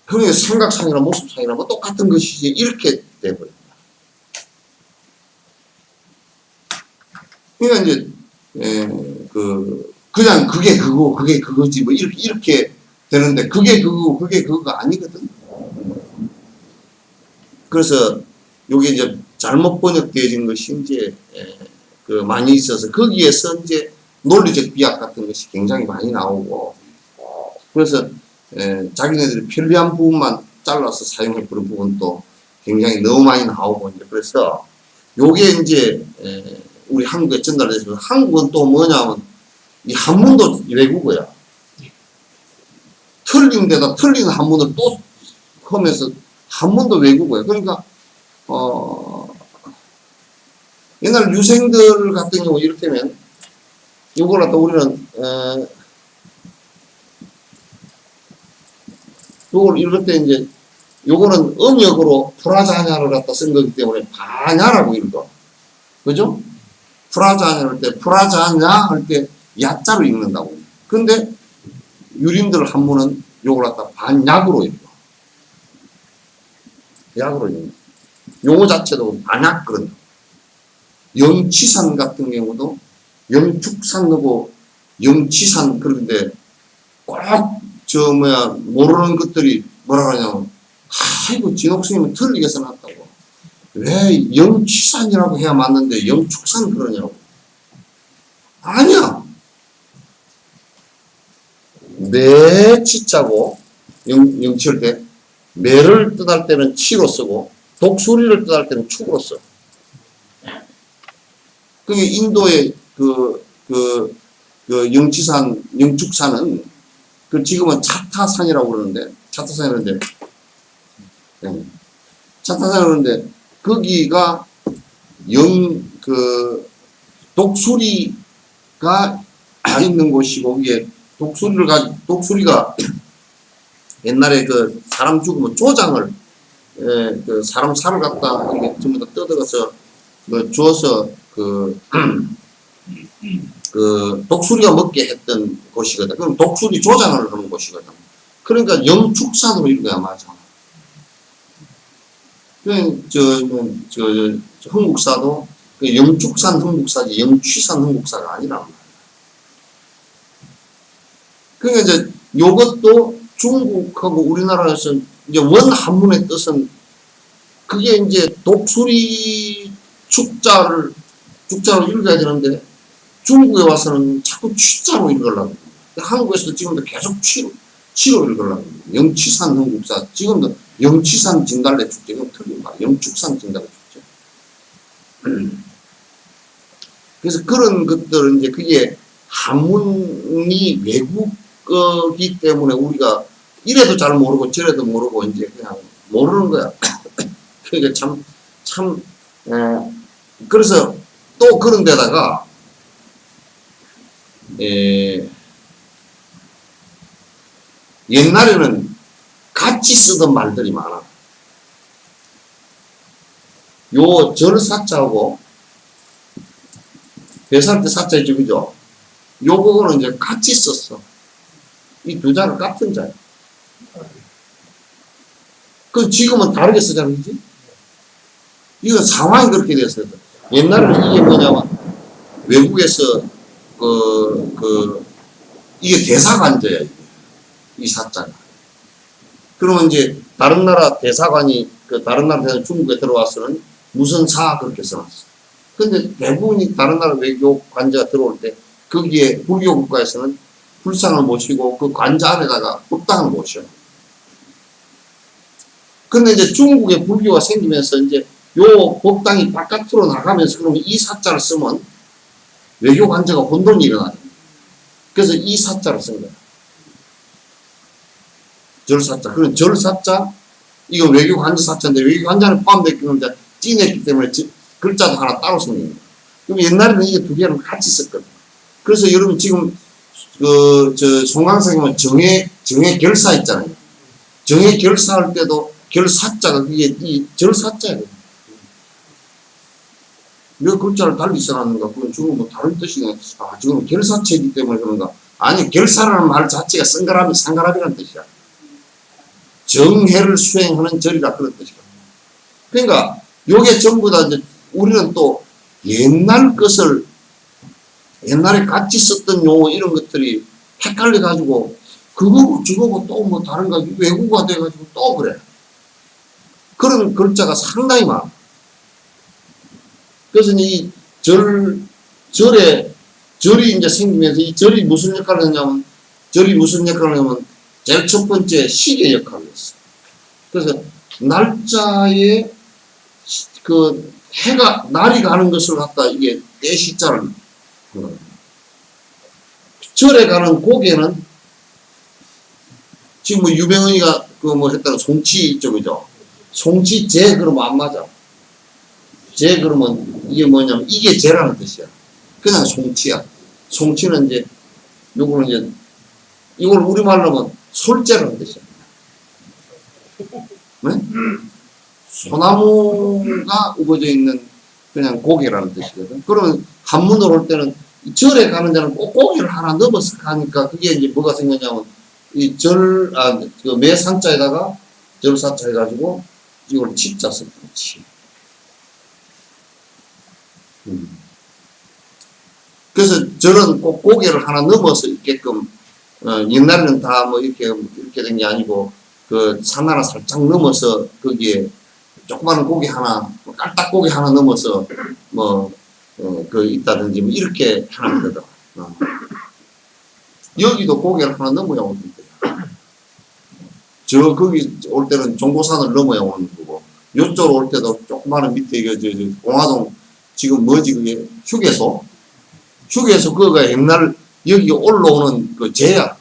형의 생각상이나 모습상이나 뭐 똑같은 것이지 이렇게 돼버립니다. 그러니까 이제 그냥 그게 그거지 뭐 이렇게 되는데 그게 그거가 아니거든. 그래서 요게 이제 잘못 번역되어진 것이 이제 많이 있어서 거기에서 이제 논리적 비약 같은 것이 굉장히 많이 나오고 그래서 자기네들이 편리한 부분만 잘라서 사용할 그런 부분도 굉장히 너무 많이 나오고 이제 그래서 요게 이제 우리 한국에 전달돼서 한국은 또 뭐냐면 이 한문도 외국어야. 틀린 데다 틀린 한문을 또 하면서 한문도 외국어야. 그러니까 옛날 유생들 같은 경우 이렇게면 요걸 갖다 우리는 요걸 읽을 때 이제 요거는 음역으로 프라자냐를 갖다 쓴 거기 때문에 바냐라고 읽어. 그죠? 프라자냐 할 때 프라자냐 할 때 야자로 읽는다고. 근데 유림들 한문은 요걸 갖다 반약으로 읽어. 약으로 읽는. 용어 자체도 반약 그런다. 영치산 같은 경우도 영축산하고 영치산 그런데 꼭 모르는 것들이 뭐라 그러냐면 아이고 진옥스님은 틀리게 써놨다고. 왜 영치산이라고 해야 맞는데 영축산 그러냐고. 아니야. 매 치자고 영치할 때 매를 뜻할 때는 치로 쓰고 독수리를 뜻할 때는 축으로 써. 그게 인도의 영치산, 영축산은 지금은 차타산이라고 그러는데, 차타산이라고 그러는데, 거기가 독수리가 있는 곳이고, 거기에 독수리가 옛날에 사람 죽으면 조장을, 사람 살을 갖다 이렇게 전부 다 뜯어서, 주어서 독수리가 먹게 했던 곳이거든. 그럼 독수리 조장을 하는 곳이거든. 그러니까 영축산으로 읽어야 맞아. 흥국사도 영축산 흥국사지 영취산 흥국사가 아니란 말이야. 그러니까 이제 요것도 중국하고 우리나라에서 이제 원한문의 뜻은 그게 이제 독수리 축자로 읽어야 되는데 중국에 와서는 자꾸 취자로 읽으려고. 한국에서도 지금도 계속 7월을 걸라고 영취산 흥국사 지금도 영취산 진달래 축제 이건 틀린 말 영축산 진달래 축제. 그래서 그런 것들은 이제 그게 한문이 외국어기 때문에 우리가 이래도 잘 모르고 저래도 모르고 이제 그냥 모르는 거야. 그러니까 참 그래서 또 그런 데다가 옛날에는 같이 쓰던 말들이 많아. 요 절사자하고 배살 때 사자 있죠, 그죠? 요거는 이제 같이 썼어. 이 두 자는 같은 자야. 그 지금은 다르게 쓰잖아, 그지? 이거 상황이 그렇게 됐어요. 옛날에는 이게 뭐냐면 외국에서 이게 대사관제야, 이게. 이 사자가. 그러면 이제 다른 나라 대사관이 다른 나라 대사관 중국에 들어와서는 무슨 사 그렇게 써놨어. 근데 대부분이 다른 나라 외교 관제가 들어올 때 거기에 불교 국가에서는 불상을 모시고 그 관자 안에다가 법당을 모셔. 근데 이제 중국에 불교가 생기면서 이제 요 법당이 바깥으로 나가면서 그러면 이 사자를 쓰면 외교 관제가 혼돈이 일어나요. 그래서 이 사자를 쓴 거야. 절사자. 그럼 절사자, 이거 외교 관제 사자인데 외교 관자는 포함되어 있는데 찐했기 때문에 글자도 하나 따로 생긴 거야. 그럼 옛날에는 이게 두 개를 같이 썼거든. 그래서 여러분 지금 송강석이 보면 정해 결사 있잖아요. 정해 결사할 때도 결사자가 그게 이 절사자예요. 몇 글자를 달리 써놨는가? 그건 지금 뭐 다른 뜻이네. 아, 지금 결사체이기 때문에 그런가? 아니, 결사라는 말 자체가 상가람이라는 뜻이야. 정해를 수행하는 절이라 그런 뜻이야. 그러니까 요게 전부 다 이제 우리는 또 옛날 것을 옛날에 같이 썼던 용어 이런 것들이 헷갈려 가지고 그거고 저거고 또 뭐 다른가 외국어가 돼 가지고 또 그래. 그런 글자가 상당히 많아. 그래서 이 절이 이제 생기면서 이 절이 무슨 역할을 했냐면 제일 첫 번째 시계 역할을 했어. 그래서 날짜에 날이 가는 것을 갖다 이게 떼시자를 절에 가는 고개는 지금 뭐 유병헌이가 했다는 송치 있죠, 그죠? 송치 제 그러면 안 맞아. 제 그러면 이게 뭐냐면 이게 제라는 뜻이야. 그냥 송치야. 송치는 이제 요거는 이제 이걸 우리말로 하면 솔제라는 뜻이야. 네? 소나무가 우거져 있는 그냥 고개라는 뜻이거든. 그러면 한문으로 올 때는 절에 가는 자는 꼭 고개를 하나 넘어서 가니까 그게 이제 뭐가 생겼냐면 그 매산자에다가 절사자 해가지고 이걸 치자 썼던 치. 그래서 절은 꼭 고개를 하나 넘어서 있게끔 옛날에는 다 뭐 이렇게 된 게 아니고 그 산 하나 살짝 넘어서 거기에 조그마한 고개 하나 깔딱 고개 하나 넘어서 있다든지 뭐 이렇게 하나 되더라. 여기도 고개를 하나 넘어야 오는 거야. 거기 올 때는 종고산을 넘어야 오는 거고 요쪽으로 올 때도 조그마한 밑에 공화동 지금 뭐지 그게 휴게소 그거가 옛날 여기 올라오는 그 제야.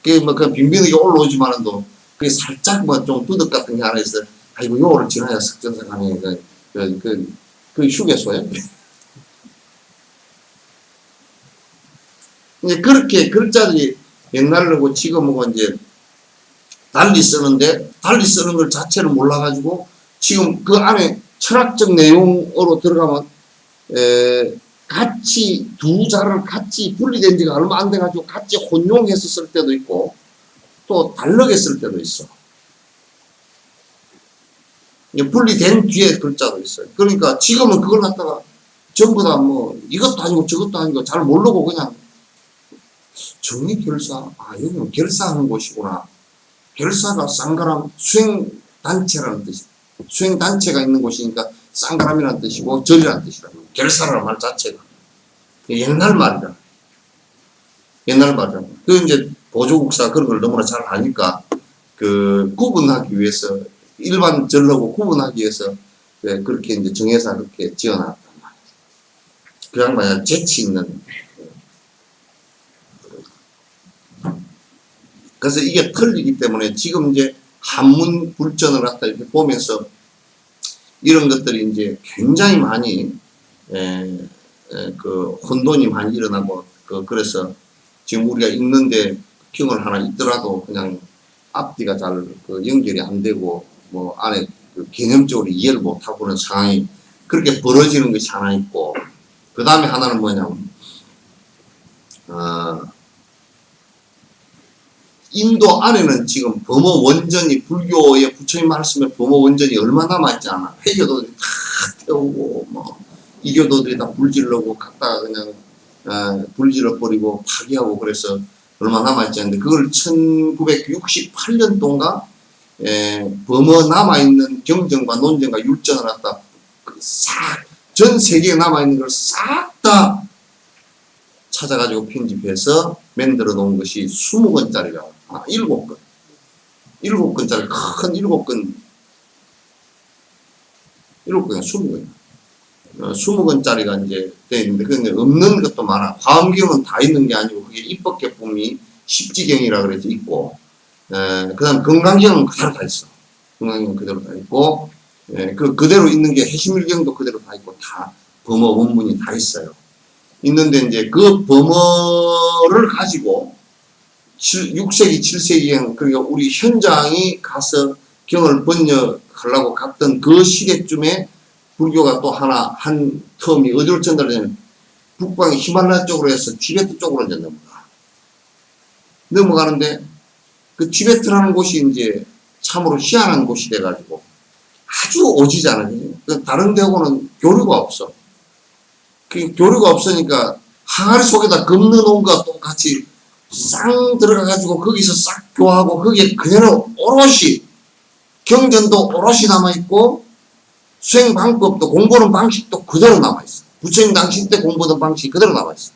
그게 그 빈빈하게 올라오지만은도 그게 살짝 좀 두덕 같은 게 하나 있어. 아이고 요거를 지나야 석전사 가네. 그 휴게소야. 이제 그렇게 글자들이 옛날하고 지금하고 이제 달리 쓰는데 달리 쓰는 걸 자체를 몰라가지고 지금 그 안에 철학적 내용으로 들어가면 같이 두 자를 같이 분리된 지가 얼마 안 돼가지고 같이 혼용해서 쓸 때도 있고 또 다르게 쓸 때도 있어. 분리된 뒤에 글자도 있어요. 그러니까 지금은 그걸 갖다가 전부 다 뭐 이것도 아니고 저것도 아니고 잘 모르고 그냥 정의결사, 여기는 결사하는 곳이구나. 결사가 쌍가람 수행단체라는 뜻이야. 수행단체가 있는 곳이니까 쌍가람이라는 뜻이고 절이라는 뜻이다. 결사라는 말 자체가 옛날 말이다. 옛날 말이다. 그 이제 보조국사 그런 걸 너무나 잘 아니까 그 구분하기 위해서 일반 절하고 구분하기 위해서 그렇게 이제 정해서 그렇게 지어놨단 말이에요. 그 양반이 재치 있는. 그래서 이게 틀리기 때문에 지금 이제 한문 불전을 갖다 이렇게 보면서 이런 것들이 이제 굉장히 많이 그 혼돈이 많이 일어나고 그래서 지금 우리가 읽는데 경을 하나 있더라도 그냥 앞뒤가 잘 그 연결이 안 되고 뭐 안에 그 개념적으로 이해를 못하고 그런 상황이 그렇게 벌어지는 것이 하나 있고, 그 다음에 하나는 뭐냐면 인도 안에는 지금 범어 원전이 불교의 부처님 말씀에 범어 원전이 얼마 남아있지 않아. 회교도들이 다 태우고 뭐 이교도들이 다 불질러고 갖다가 그냥 불질러 버리고 파괴하고 그래서 얼마 남아있지 않는데 그걸 1968년도인가 범어 남아있는 경전과 논전과 율전을 갖다 싹 전 세계에 남아있는 걸 싹 다 찾아가지고 편집해서 만들어 놓은 것이 20권짜리가 7권. 7권짜리 큰 7권. 7권이 20권. 20권짜리가 이제 되어 있는데, 근데 없는 것도 많아. 화엄경은 다 있는 게 아니고, 그게 입법계품이 십지경이라 그래서 있고, 그 다음 건강경은 그대로 다 있어. 건강경은 그대로 다 있고, 그대로 있는 게 해시밀경도 그대로 다 있고, 다 범어 원문이 다 있어요. 있는데 이제 그 범어를 가지고 6세기, 7세기경, 그러니까 우리 현장이 가서 경을 번역하려고 갔던 그 시대쯤에 불교가 또 한 텀이 어디로 전달되냐면 북방의 히말라야 쪽으로 해서 티베트 쪽으로 이제 넘어가는데 그 티베트라는 곳이 이제 참으로 희한한 곳이 돼가지고 아주 오지잖아요. 다른 데하고는 교류가 없어. 그 교류가 없으니까 항아리 속에다 겁는 온것 똑같이 쌍 들어가가지고 거기서 싹 교하고 거기에 그대로 오롯이 경전도 오롯이 남아있고 수행 방법도 공부하는 방식도 그대로 남아있어. 부처님 당시 때 공부하던 방식이 그대로 남아있어.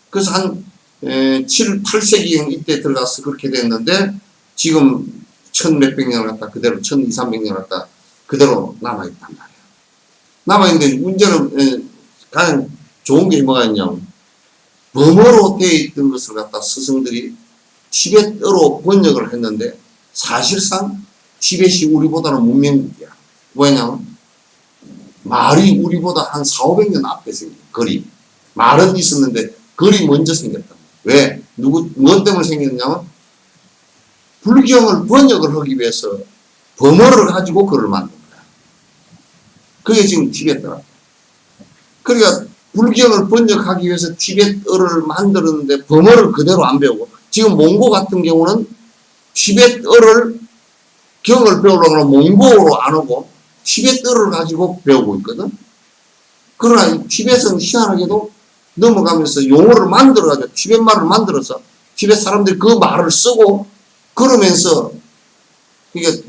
그래서 한 7, 8세기 이때 들어가서 그렇게 됐는데 지금 1000몇백 년을 갖다 그대로 1200, 300년을 갖다 그대로 남아있단 말이에요. 남아있는데 문제는 가장 좋은 게 뭐가 있냐면 범어로 되어 있던 것을 갖다 스승들이 티베트어로 번역을 했는데 사실상 티베트이 우리보다는 문명국이야. 왜냐면 말이 우리보다 한 400~500년 앞에 생긴 글이 말은 있었는데 글이 먼저 생겼다. 왜? 무엇 때문에 생겼냐면 불경을 번역을 하기 위해서 범어를 가지고 글을 만든 거야. 그게 지금 티베트라. 그러니까 불경을 번역하기 위해서 티베트어를 만들었는데 범어를 그대로 안 배우고 지금 몽고 같은 경우는 티베트어를 경을 배우려고 하면 몽고어로 안 오고 티베트어를 가지고 배우고 있거든. 그러나 티베트는 희한하게도 넘어가면서 용어를 만들어가지고 티베트 말을 만들어서 티베트 사람들이 그 말을 쓰고 그러면서 그러니까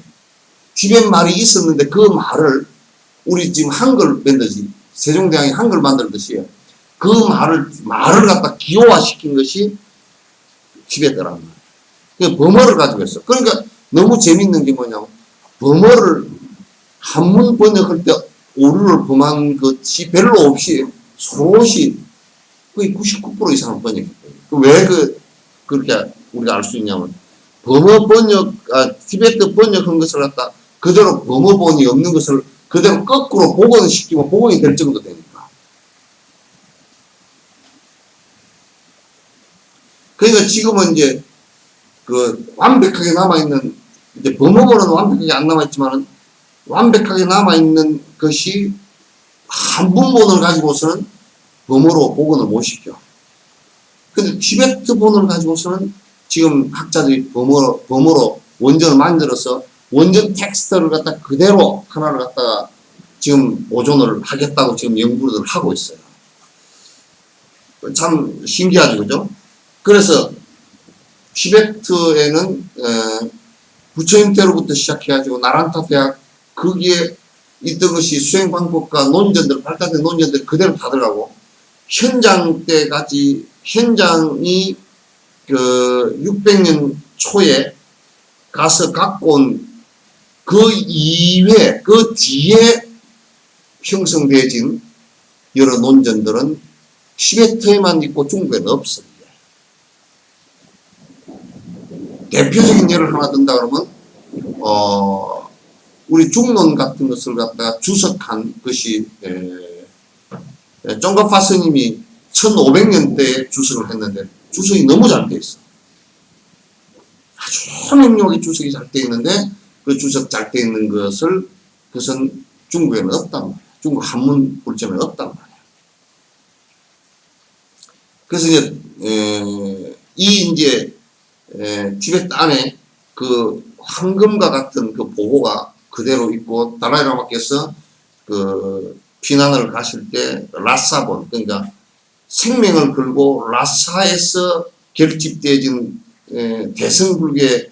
티베트 말이 있었는데 그 말을 우리 지금 한글 만들지 세종대왕이 한글 만들듯이 그 말을 갖다 기호화시킨 것이 티베트란 말이야. 그러니까 범어를 가지고 있어. 그러니까 너무 재밌는 게 뭐냐면 범어를 한문 번역할 때 오류를 범한 것이 별로 없이 소시 거의 99% 이상을 번역했거든요. 왜 그렇게 우리가 알 수 있냐면 범어 번역, 티베트 번역한 것을 갖다 그대로 범어본이 없는 것을 그대로 거꾸로 복원시키고 복원이 될 정도 되니까. 그러니까 지금은 이제 그 완벽하게 남아있는, 이제 범어본은 완벽하게 안 남아있지만은 완벽하게 남아있는 것이 한문본을 가지고서는 범어로 복원을 못 시켜. 근데 티베트 본을 가지고서는 지금 학자들이 범어로 원전을 만들어서 원전 텍스트를 갖다 그대로 하나를 갖다가 지금 보존을 하겠다고 지금 연구를 하고 있어요. 참 신기하죠, 그죠? 그래서 티베트에는 부처님 때로부터 시작해가지고 나란타 대학 거기에 있던 것이 수행 방법과 논전들 발달된 논전들이 그대로 다 들어가고 현장 때까지 현장이 그 600년 초에 가서 갖고 온 그 이외, 그 뒤에 형성되어진 여러 논전들은 티베트에만 있고 중국에는 없어요. 대표적인 예를 하나 든다 그러면, 우리 중론 같은 것을 갖다가 주석한 것이, 쫑가파 스님이 1500년대에 주석을 했는데, 주석이 너무 잘 돼 있어. 아주 명료하게 주석이 잘 돼 있는데, 그 주석 잘 돼 있는 그것은 중국에는 없단 말이야. 중국 한문 불점에 없단 말이야. 그래서 이제 티베트 안에 그 황금과 같은 그 보고가 그대로 있고, 달라이라마께서 그 피난을 가실 때 라사본, 그러니까 생명을 걸고 라사에서 결집되어진 대승불교의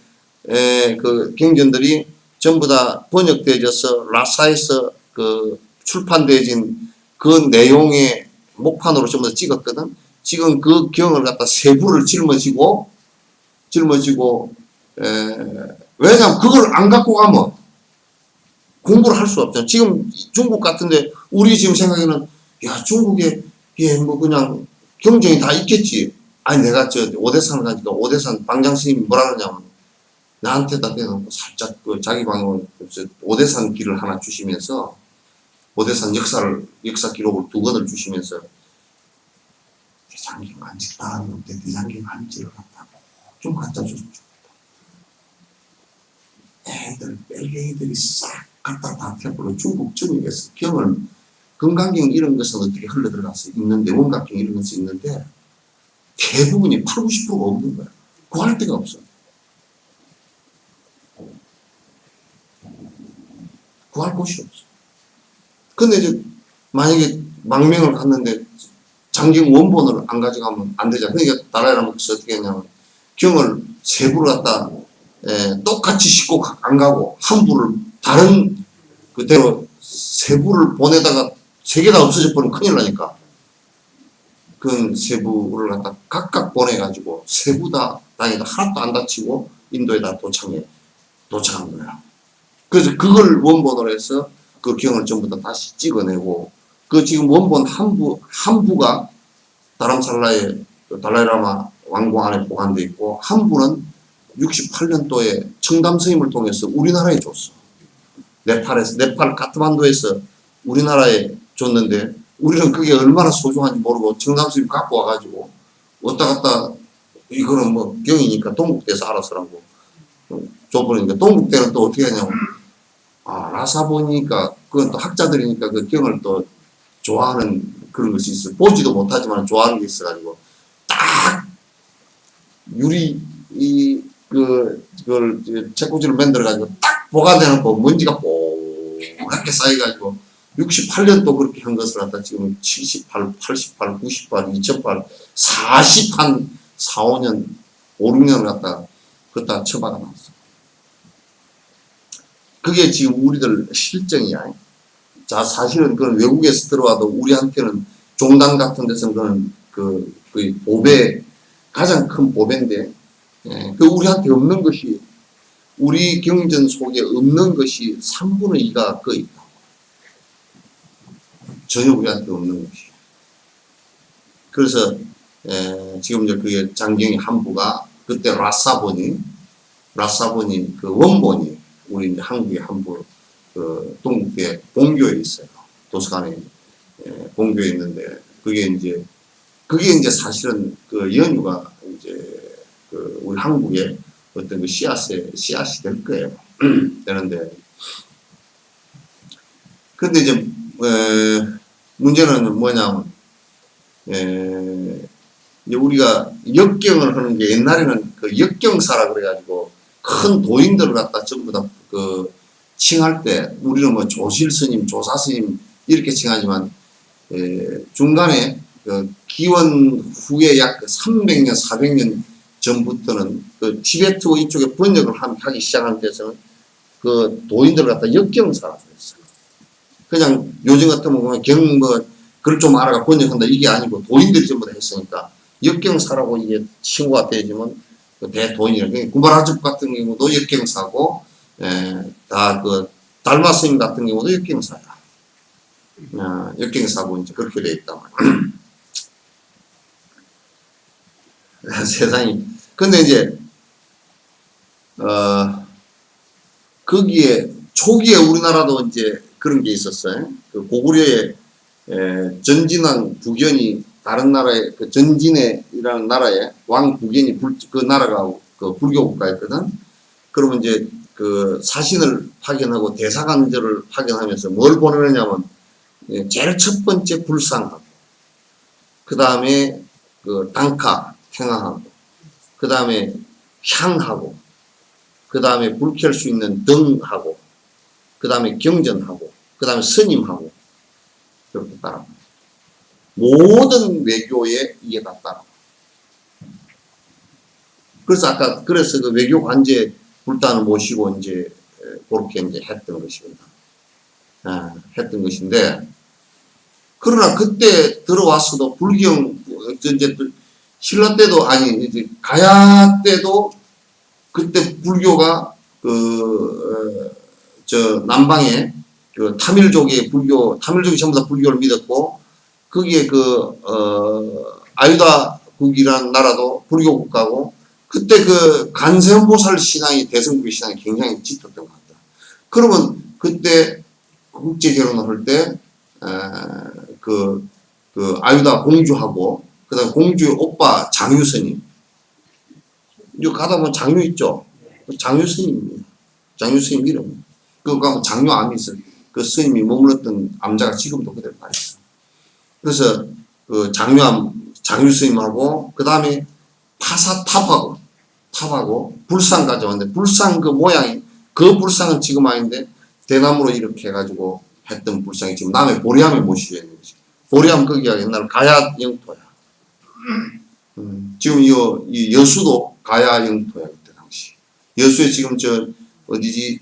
그 경전들이 전부 다 번역되어져서 라사에서 그 출판되어진 그 내용의 목판으로 전부 다 찍었거든. 지금 그 경을 갖다 세부를 짊어지고 왜냐면 그걸 안 갖고 가면 공부를 할 수 없잖아. 지금 중국 같은데 우리 지금 생각에는 야 중국에 뭐 그냥 경전이 다 있겠지. 아니 내가 저 오대산을 가니까 오대산 방장 스님이 뭐라 그러냐면 나한테다 대놓고 살짝 그 자기 방으로 오대산 길을 하나 주시면서 오대산 역사 기록을 2권을 주시면서 대장경 간지 나왔는데 대장경 간지를 갖다고 좀 갖다 줬으면 좋겠다. 애들 뺄갱이들이 싹 갖다 다 태블로 중국 전역에서 경을 건강경 이런 것은 어떻게 흘러 들어가서 있는데 원각경 이런 것이 있는데 대부분이 80~90%가 없는 거야. 구할 데가 없어. 구할 곳이 없어. 근데 이제 만약에 망명을 갔는데 장경 원본을 안 가져가면 안 되잖아. 그러니까 달라이라마께서 어떻게 했냐면 경을 세부를 갖다 똑같이 싣고 안 가고 한 부를 다른 그대로 세부를 보내다가 세 개 다 없어져 버리면 큰일 나니까 그 세부를 갖다 각각 보내가지고 세부 다 다행히도 하나도 안 다치고 인도에다 도착한 거야. 그래서 그걸 원본으로 해서 그 경을 전부 다 다시 찍어내고 그 지금 원본 한 부가 다람살라의 달라이라마 왕궁 안에 보관되어 있고 한 부는 68년도에 청담 스님을 통해서 우리나라에 줬어. 네팔 카트만두에서 우리나라에 줬는데 우리는 그게 얼마나 소중한지 모르고 청담 스님 갖고 와가지고 왔다 갔다 이거는 뭐 경이니까 동국대에서 알아서라고 줘버리니까 동국대는 또 어떻게 하냐면 라사 보니까 그건 또 학자들이니까 그 경을 또 좋아하는 그런 것이 있어. 보지도 못하지만 좋아하는 게 있어가지고 딱 유리 그걸 책꽂이를 만들어가지고 딱 보관해놓고 먼지가 뽀얗게 쌓여가지고 68년도 그렇게 한 것을 갖다 지금 78, 88, 98, 2008, 40한 4, 5년, 5, 6년을 갖다 그것다 처박아 놨어. 그게 지금 우리들 실정이야. 자, 사실은 그건 외국에서 들어와도 우리한테는 종단 같은 데서는 그건 그 보배, 가장 큰 보배인데, 그 우리한테 없는 것이, 우리 경전 속에 없는 것이 3분의 2가 거의 있다. 전혀 우리한테 없는 것이. 그래서, 지금 이제 그게 장경의 한 부가, 그때 라사본이 그 원본이 우리 이제 한국의 한 부, 그 동국대 본교에 있어요. 도서관에 본교에 있는데 그게 이제 사실은 그 연유가 이제 그 우리 한국의 어떤 그 씨앗이 될 거예요. 되는데 근데 이제 문제는 뭐냐면 이제 우리가 역경을 하는 게 옛날에는 그 역경사라 그래가지고 큰 도인들을 갖다 전부 다 그 칭할 때 우리는 뭐 조실 스님, 조사 스님 이렇게 칭하지만 중간에 그 기원 후에 약 300년, 400년 전부터는 그 티베트 이쪽에 번역을 하기 시작한 데서는 그 도인들을 갖다 역경사라고 했어요. 그냥 요즘 같은 뭐 그걸 좀 알아가 번역한다 이게 아니고 도인들이 전부 다 했으니까 역경사라고 이게 칭호가 되지만 대돈이라 구마라집 같은 경우도 역경사고 다 그 달마 스님 같은 경우도 역경사야. 역경사고 이제 그렇게 돼 있다 말이야. 세상이. 근데 이제 거기에 초기에 우리나라도 이제 그런 게 있었어요. 그 고구려에 전진왕 부견이 다른 나라의 그 전진해이라는 나라의 왕 부견이 그 나라가 그 불교 국가였거든. 그러면 이제 그 사신을 파견하고 대사관절을 파견하면서 뭘 보내느냐면 제일 첫 번째 불상하고 그 다음에 그 단카 탱하하고 그 다음에 향하고 그 다음에 불 켤 수 있는 등하고 그 다음에 경전하고 그 다음에 스님하고 그렇게 따라 모든 외교에 이게 다 따라. 그래서 아까 그래서 그 외교 관제 불단을 모시고 이제 그렇게 이제 했던 것입니다. 했던 것인데 그러나 그때 들어왔어도 불경 이제 신라 때도 아니 이제 가야 때도 그때 불교가 저 남방에 그 타밀족의 불교 타밀족이 전부 다 불교를 믿었고 거기에 아유다국이라는 나라도 불교 국가고 그때 그 간세음보살 신앙이 대승불교 신앙이 굉장히 짙었던 것 같다. 그러면 그때 국제 결혼을 할 때 그 아유다 공주하고 그다음 공주의 오빠 장유 스님 여기 가다 보면 장유 있죠. 장유 스님입니다. 장유 스님 이름. 그거 가면 장유 암이 있어요. 그 스님이 머물렀던 암자가 지금도 그대로 가 있어. 그래서 그 장유 스님하고 그 다음에 탑하고 불상까지 왔는데 불상 그 모양이 그 불상은 지금 아닌데 대나무로 이렇게 해가지고 했던 불상이 지금 남해 보리암에 모시져 있는 거지. 보리암 거기가 옛날 가야 영토야. 지금 이 여수도 가야 영토야 그때 당시. 여수에 지금 저 어디지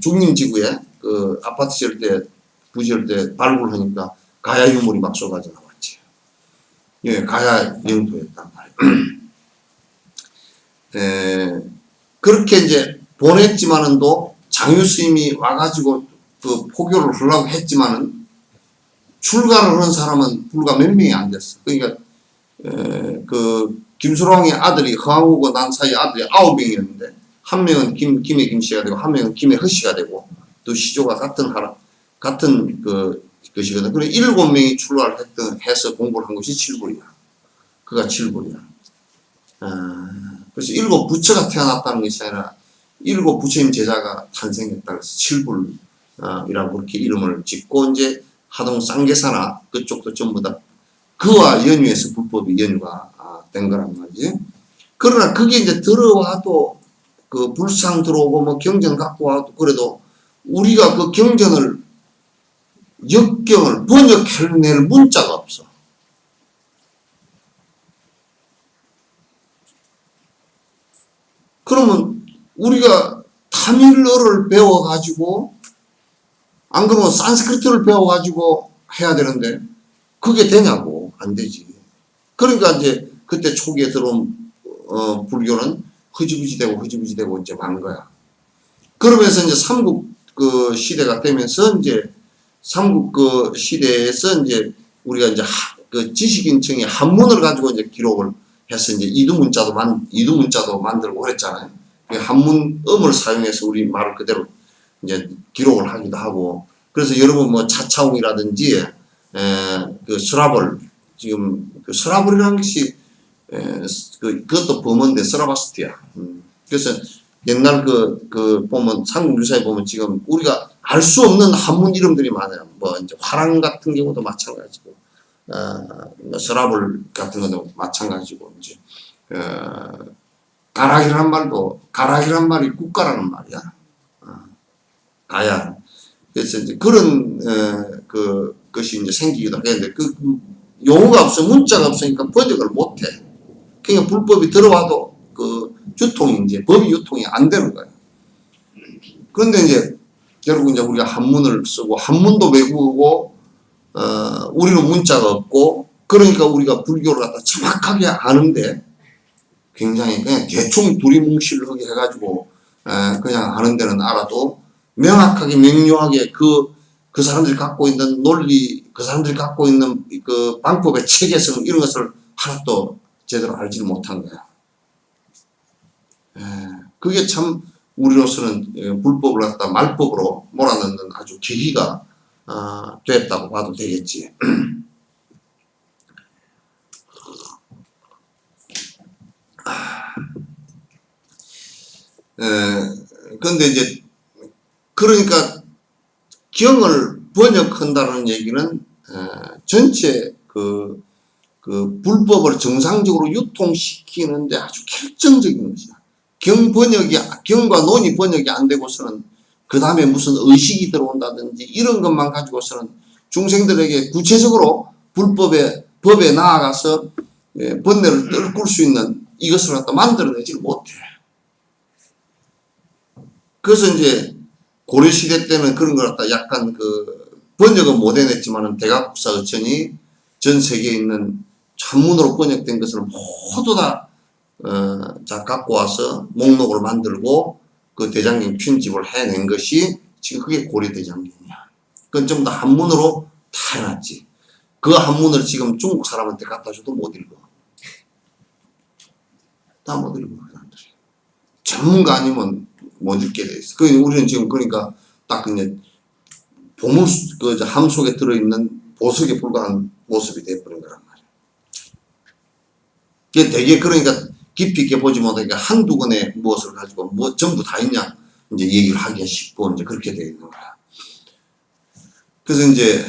중림지구에 그 아파트 지을 때 부지을 때 발굴하니까 가야 유물이 막 쏟아져 나왔지. 예, 가야 영토였단 말이에요. 그렇게 이제 보냈지만은 또 장유 스님이 와가지고 그 포교를 하려고 했지만은 출가를 하는 사람은 불과 몇 명이 안 됐어. 그러니까 그 김수롱의 아들이 허하고 난 사이 아들이 9명이었는데 한 명은 김해 김씨가 되고 한 명은 김해 허씨가 되고 또 시조가 같은 것이거든. 그래 7명이 출가를 해서 공부를 한 것이 칠불이야. 그가 칠불이야. 그래서 7 부처가 태어났다는 것이 아니라 7 부처님 제자가 탄생했다. 그래서 칠불이라고 그렇게 이름을 짓고 이제 하동 쌍계사나 그쪽도 전부 다 그와 연유해서 불법이 연유가 된 거란 말이지. 그러나 그게 이제 들어와도 그 불상 들어오고 뭐 경전 갖고 와도 그래도 우리가 그 경전을 역경을 번역해낼 문자가 없어. 그러면 우리가 타밀어를 배워가지고 안 그러면 산스크리트를 배워가지고 해야 되는데 그게 되냐고. 안 되지. 그러니까 이제 그때 초기에 들어온 불교는 흐지부지 되고 이제 만 거야. 그러면서 이제 삼국 그 시대가 되면서 이제 삼국 그 시대에서 이제 우리가 이제 그 지식인층이 한문을 가지고 이제 기록을 해서 이제 이두문자도 만들고 그랬잖아요. 한문음을 사용해서 우리 말을 그대로 이제 기록을 하기도 하고. 그래서 여러분 뭐 차차웅이라든지 그 스라벌 지금 그 스라벌이라는 것이 그것도 범어인데 스라바스티야. 그래서 옛날 그 보면 삼국유사에 보면 지금 우리가 알 수 없는 한문 이름들이 많아요. 뭐 이제 화랑 같은 경우도 마찬가지고, 뭐 스라벌 같은 것도 마찬가지고 이제 가락이란 말이 국가라는 말이야. 가야. 그래서 이제 그런 것이 이제 생기기도 하겠는데 그 용어가 없어 문자가 없으니까 번역을 못해. 그러니까 불법이 들어와도 그 유통이 이제 법이 유통이 안 되는 거예요. 그런데 이제 결국 우리가 한문을 쓰고 한문도 외우고 우리는 문자가 없고 그러니까 우리가 불교를 갖다 정확하게 아는데 굉장히 그냥 대충 두리뭉실하게 해가지고 그냥 아는 데는 알아도 명확하게 명료하게 그 사람들이 갖고 있는 논리, 그 사람들이 갖고 있는 그 방법의 체계성 이런 것을 하나도 제대로 알지를 못한 거야. 그게 참 우리로서는 불법을 갖다 말법으로 몰아넣는 아주 계기가 됐다고 봐도 되겠지. 근데 이제 그러니까 경을 번역한다는 얘기는 전체 그 불법을 정상적으로 유통시키는데 아주 결정적인 것이야. 경과 논이 번역이 안 되고서는 그 다음에 무슨 의식이 들어온다든지 이런 것만 가지고서는 중생들에게 구체적으로 법에 나아가서 번뇌를 떨굴 수 있는 이것을 갖다 만들어내지 못해. 그래서 이제 고려시대 때는 그런 걸 갖다 약간 번역은 못 해냈지만은 대각국사의천이 전 세계에 있는 한문으로 번역된 것을 모두 다 갖고 와서 목록을 만들고 그 대장경 편집을 해낸 것이 지금 그게 고려대장경이야. 그건 전부 다 한문으로 다 해놨지. 그 한문을 지금 중국 사람한테 갖다 줘도 못 읽어. 다 못 읽어, 그 사람들이. 전문가 아니면 못 읽게 돼 있어. 우리는 지금 그러니까 딱 그냥 함 속에 들어있는 보석에 불과한 모습이 돼버린 거란 말이야. 이게 되게 그러니까 깊이 있게 보지 못하니까 한두 권의 무엇을 가지고 전부 다 있냐 이제 얘기를 하기가 쉽고 이제 그렇게 되어 있는 거야. 그래서 이제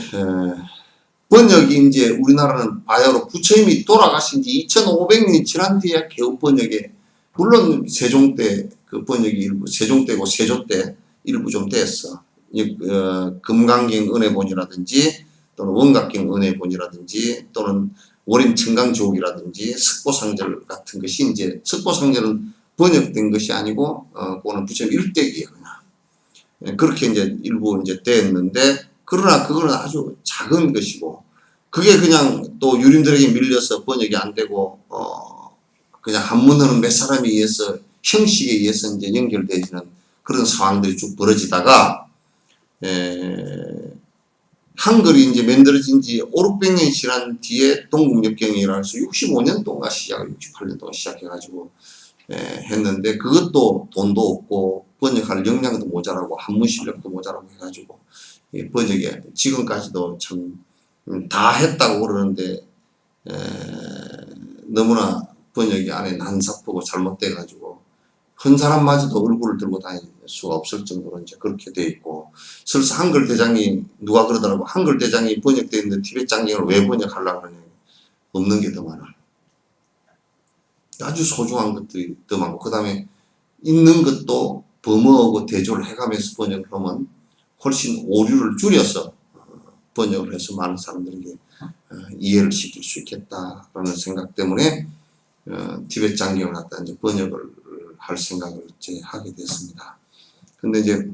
번역이 이제 우리나라는 바야흐로 부처님이 돌아가신 지 2500년이 지난 뒤에 겨우 번역에 물론 세종 때 그 번역이 일부 세종 때고 세조 때 일부 좀 됐어. 금강경 은혜본이라든지 또는 원각경 은혜본이라든지 또는 월임 청강조옥이라든지 석고상절 같은 것이 이제 석고상절은 번역된 것이 아니고 그거는 부처님 일대기예요. 그냥 그렇게 이제 일부 이제 됐는데 그러나 그거는 아주 작은 것이고 그게 그냥 또 유림들에게 밀려서 번역이 안 되고 그냥 한문으로는 몇 사람에 의해서 형식에 의해서 이제 연결되지는 그런 상황들이 쭉 벌어지다가 한글이 이제 만들어진 지 5, 600년 지난 뒤에 동국역경이라 해서 65년 동안 68년 동안 시작해가지고 했는데 그것도 돈도 없고 번역할 역량도 모자라고 한문 실력도 모자라고 해가지고 번역에 지금까지도 참 다 했다고 그러는데 너무나 번역이 안에 난사쁘고 잘못돼가지고 한 사람마저도 얼굴을 들고 다닐 수가 없을 정도로 이제 그렇게 돼 있고 설사 한글 대장이 누가 그러더라고 한글 대장이 번역되어 있는데 티베트 장경을 왜 번역하려고 그러냐 없는 게 더 많아. 아주 소중한 것들이 더 많고 그 다음에 있는 것도 범어하고 대조를 해가면서 번역을 하면 훨씬 오류를 줄여서 번역을 해서 많은 사람들에게 이해를 시킬 수 있겠다라는 생각 때문에 티베트 장경을 갖다 이제 번역을 할 생각을 이제 하게 됐습니다. 근데 이제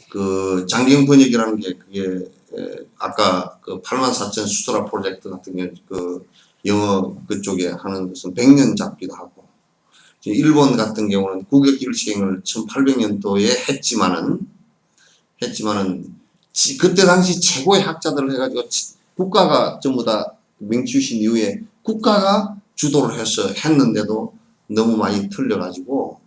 그 장경 번역이라는 게 그게 아까 그 84,000 수트라 프로젝트 같은 경우 그 영어 그쪽에 하는 것은 100년 잡기도 하고 일본 같은 경우는 국역 일시행을 1800년도에 했지만은 그때 당시 최고의 학자들을 해가지고 국가가 전부 다 맹추신 이후에 국가가 주도를 해서 했는데도 너무 많이 틀려가지고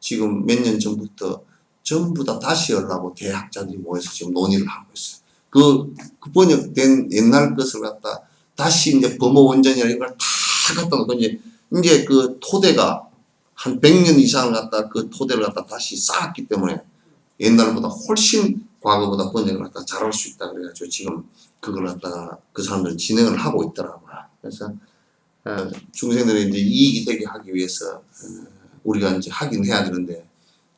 지금 몇 년 전부터 전부 다 다시 하려고 대학자들이 모여서 지금 논의를 하고 있어요. 그 번역된 옛날 것을 갖다 다시 이제 범어 원전이나 이런 걸 다 갖다 놓고 이제 그 토대가 한 100년 이상을 갖다 그 토대를 갖다 다시 쌓았기 때문에 옛날보다 훨씬 과거보다 번역을 갖다 잘할 수 있다 그래가지고 지금 그걸 갖다가 그 사람들은 진행을 하고 있더라고요. 그래서 중생들의 이제 이익이 되게 하기 위해서 우리가 이제 하긴 해야 되는데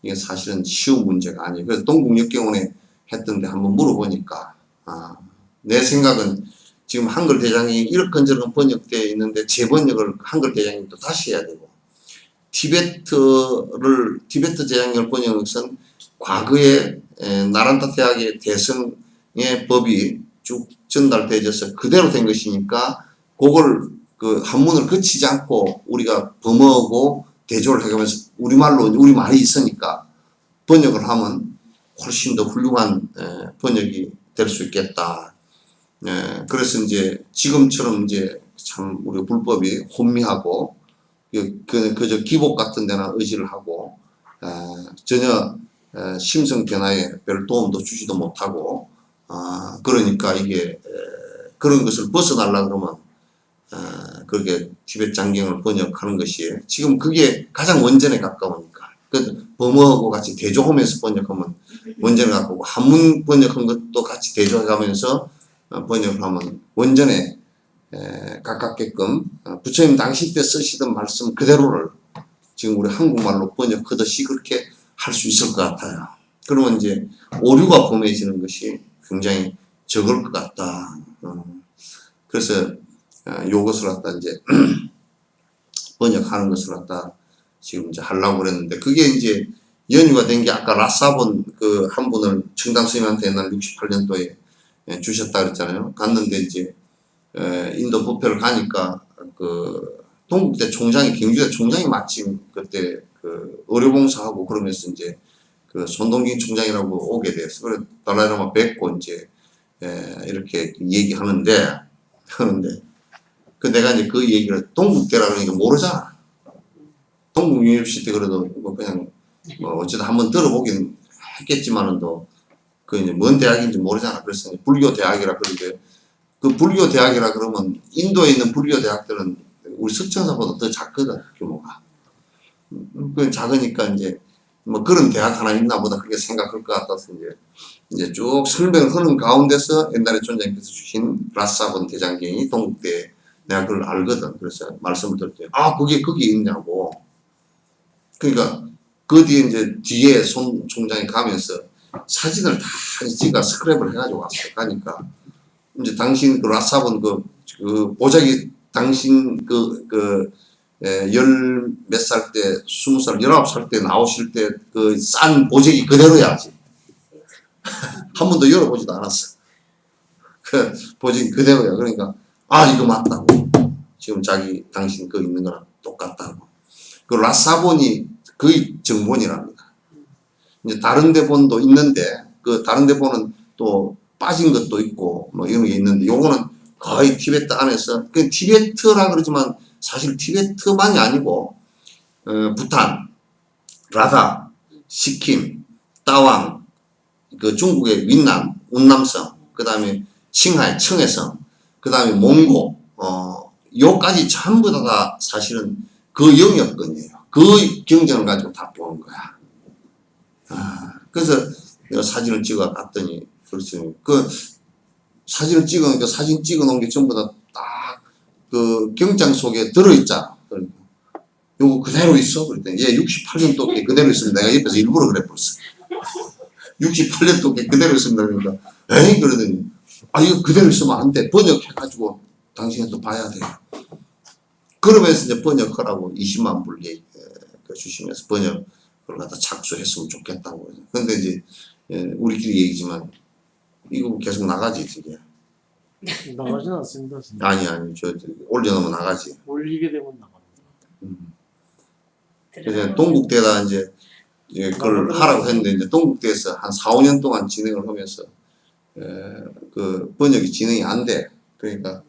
이게 사실은 쉬운 문제가 아니에요. 그래서 동국역경원에 했던데 한번 물어보니까 내 생각은 지금 한글 대장이 이렇건저런 번역되어 있는데 재번역을 한글 대장이 또 다시 해야 되고 티베트 대장경을 번역한 것은 과거에 나란타 대학의 대성의 법이 쭉 전달돼져서 그대로 된 것이니까 그걸 그 한문을 거치지 않고 우리가 범어하고 대조를 해가면서 우리말로 우리 말이 있으니까 번역을 하면 훨씬 더 훌륭한 번역이 될 수 있겠다. 그래서 이제 지금처럼 이제 참 우리 불법이 혼미하고 그저 기복 같은 데나 의지를 하고 전혀 심성 변화에 별 도움도 주지도 못하고 그러니까 이게 그런 것을 벗어나려 그러면 그렇게 티베트 장경을 번역하는 것이 지금 그게 가장 원전에 가까우니까 그 범어하고 같이 대조하면서 번역하면 원전에 가까우고 한문 번역한 것도 같이 대조해가면서 번역을 하면 원전에 가깝게끔 부처님 당시 때 쓰시던 말씀 그대로를 지금 우리 한국말로 번역하듯이 그렇게 할 수 있을 것 같아요. 그러면 이제 오류가 범해지는 것이 굉장히 적을 것 같다. 그래서 요것을 갖다 이제 번역하는 것을 갖다 지금 이제 하려고 그랬는데 그게 이제 연유가 된 게 아까 라사본 그 한 분을 청담 스님한테 옛날 68년도에 주셨다 그랬잖아요. 갔는데 이제 인도 법회를 가니까 그 동국대 총장이 경주대 총장이 마침 그때 그 의료봉사하고 그러면서 이제 그 손동긴 총장이라고 오게 돼서 그래 달라이라마 뵙고 이제 이렇게 얘기하는데 그 내가 이제 그 얘기를 동국대라 그러니까 모르잖아. 동국 유니버시티 그래도 뭐 그냥 뭐 어쨌든 한번 들어보긴 했겠지만은 또 그 이제 뭔 대학인지 모르잖아. 그래서 불교 대학이라 그러는데 그 불교 대학이라 그러면 인도에 있는 불교 대학들은 우리 석천사보다 더 작거든 규모가. 그 작으니까 이제 뭐 그런 대학 하나 있나 보다 그렇게 생각할 것 같아서 이제 쭉 설명을 하는 가운데서 옛날에 촌장님께서 주신 라사본 대장경이 동국대 내가 그걸 알거든. 그래서 말씀을 드릴 때 그게 거기 있냐고. 그러니까 그 뒤에 이제 뒤에 손 총장이 가면서 사진을 다 찍어 스크랩을 해가지고 왔어. 가니까 이제 당신 그 라사본 그 보자기 당신 열 몇 살 때, 20살, 19살 때 나오실 때 그 싼 보자기 그대로야 아직. 한 번도 열어보지도 않았어. 그 보자기 그대로야. 그러니까 이거 맞다고. 지금 당신 그 있는 거랑 똑같다고. 그 라사본이 거의 정본이랍니다. 이제 다른 대본도 있는데 그 다른 대본은 또 빠진 것도 있고 뭐 이런 게 있는데 요거는 거의 티베트 안에서 그 티베트라 그러지만 사실 티베트만이 아니고 부탄, 라다, 시킴, 따왕, 그 중국의 윈남, 운남성, 그 다음에 칭하이, 청해성, 그 다음에 몽고, 요까지 전부 다 사실은 그 영역권이에요. 그 경전을 가지고 다 보는 거야. 그래서 내가 사진을 찍어 갔더니 그렇죠. 그 사진을 찍으니까 사진 찍어 놓은 게 전부 다 딱 그 경장 속에 들어있잖아. 그러니까 요거 그대로 있어? 그랬더니 68년도 그대로 있습니다. 내가 옆에서 일부러 그래 버렸어. 68년도 그대로 있습니다. 그러니까 에이 그러더니 이거 그대로 있으면 안 돼. 번역해가지고 당신이 또 봐야 돼. 그러면서 이제 번역하라고 20만 불 주시면서 번역을 갖다 착수했으면 좋겠다고. 근데 이제 우리끼리 얘기지만 이거 계속 나가지 이게. 나가진 않습니다. 아니 올려놓으면 나가지. 올리게 되면 나갑니다. 그래서 동국대다 이제 그걸 하라고 했는데 이제 동국대에서 한 4, 5년 동안 진행을 하면서 그 번역이 진행이 안 돼. 그러니까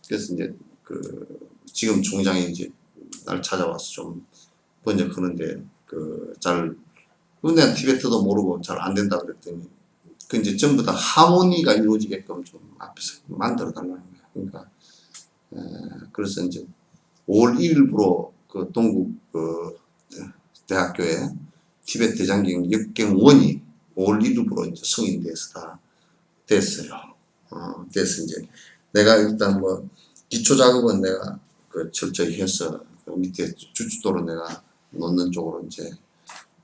그래서 이제 그 지금 총장이 이제 날 찾아와서 좀 번역하는데 근데 티베트도 모르고 잘 안 된다 그랬더니 그 이제 전부 다 하모니가 이루어지게끔 좀 앞에서 만들어 달라는 거야. 그러니까 그래서 이제 5월 1일부로 그 동국 대학교에 티베트 대장경 역경원이 5월 1일부로 이제 승인돼서 다 됐어요. 됐어 이제 내가 일단 뭐 기초 작업은 내가 그 철저히 해서 그 밑에 주춧돌을 내가 놓는 쪽으로 이제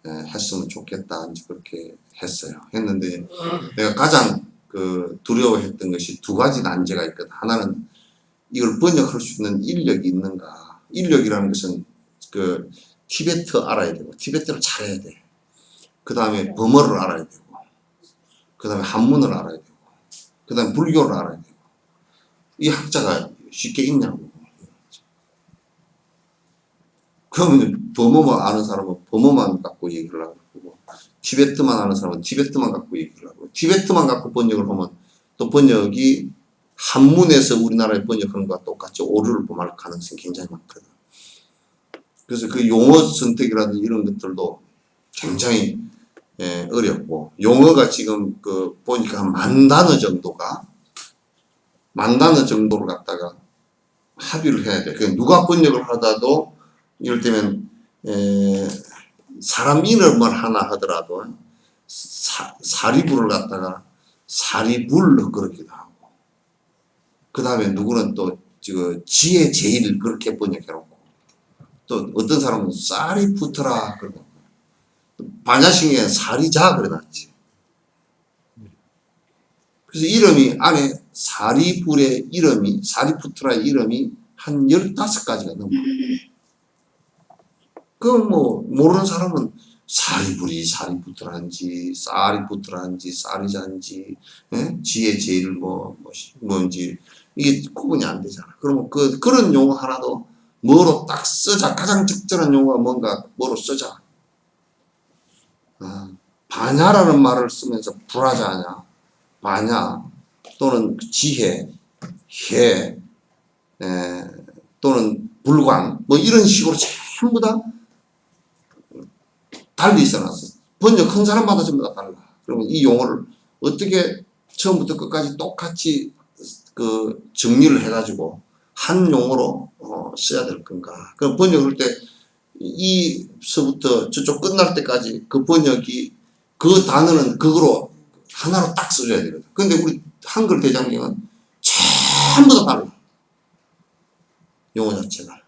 했으면 좋겠다 이제 그렇게 했어요. 했는데 내가 가장 그 두려워했던 것이 두 가지 난제가 있거든. 하나는 이걸 번역할 수 있는 인력이 있는가. 인력이라는 것은 그 티베트 알아야 되고 티베트를 잘해야 돼. 그 다음에 범어를 알아야 되고 그 다음에 한문을 알아야 되고 그 다음에 불교를 알아야 되고. 이 학자가 쉽게 있냐고. 그러면 버머만 아는 사람은 버머만 갖고 얘기를 하고, 티베트만 아는 사람은 티베트만 갖고 얘기를 하고, 티베트만 갖고 번역을 하면 또 번역이 한문에서 우리나라에 번역하는 것과 똑같이 오류를 범할 가능성이 굉장히 많거든. 그래서 그 용어 선택이라든지 이런 것들도 굉장히 어렵고, 용어가 지금 그 보니까 한 10,000단어 정도가 10,000단어 정도를 갖다가 합의를 해야 돼. 그 누가 번역을 하다도 이를테면 사람 이름을 하나 하더라도 사리불을 갖다가 사리불로 그러기도 하고, 그 다음에 누구는 또 지혜 제일 그렇게 번역해놓고, 또 어떤 사람은 쌀이 붙어라 그러고, 반야신경에는 사리자 그래놨지. 그래서 이름이 안에 사리불의 이름이, 사리푸트라의 이름이 한 15가지가 넘어. 그럼 뭐 모르는 사람은 사리불이 사리푸트라인지 쌀이푸트라인지 쌀이자인지 지혜 제일 뭔지 이게 구분이 안 되잖아. 그러면 그런 용어 하나도 뭐로 딱 쓰자. 가장 적절한 용어가 뭔가 뭐로 쓰자. 반야라는 말을 쓰면서 불화자냐, 반야 또는 지혜, 해, 또는 불광 뭐 이런 식으로 전부 다 달리 써놨어. 번역한 사람마다 전부 다 달라. 그러면 이 용어를 어떻게 처음부터 끝까지 똑같이 그 정리를 해가지고 한 용어로 써야 될 건가. 그럼 번역할 때 이서부터 저쪽 끝날 때까지 그 번역이 그 단어는 그거로 하나로 딱 써줘야 되거든. 근데 우리 한글 대장경은 전부 다 달라. 용어 자체가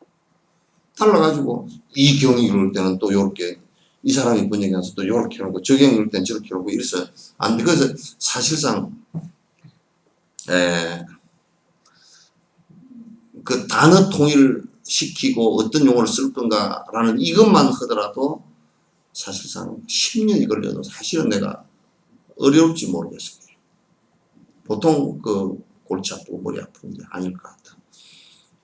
달라가지고 이 경이 이럴 때는 또 요렇게, 이 사람이 번역해서 또 요렇게 하고, 저 경이 이럴 때는 저렇게 하고 이래서 안 돼. 그래서 사실상 그 단어 통일을 시키고 어떤 용어를 쓸 건가라는 이것만 하더라도 사실상 10년이 걸려도 사실은 내가 어려울지 모르겠어요. 보통 그 골치 아프고 머리 아픈 게 아닐 것 같아.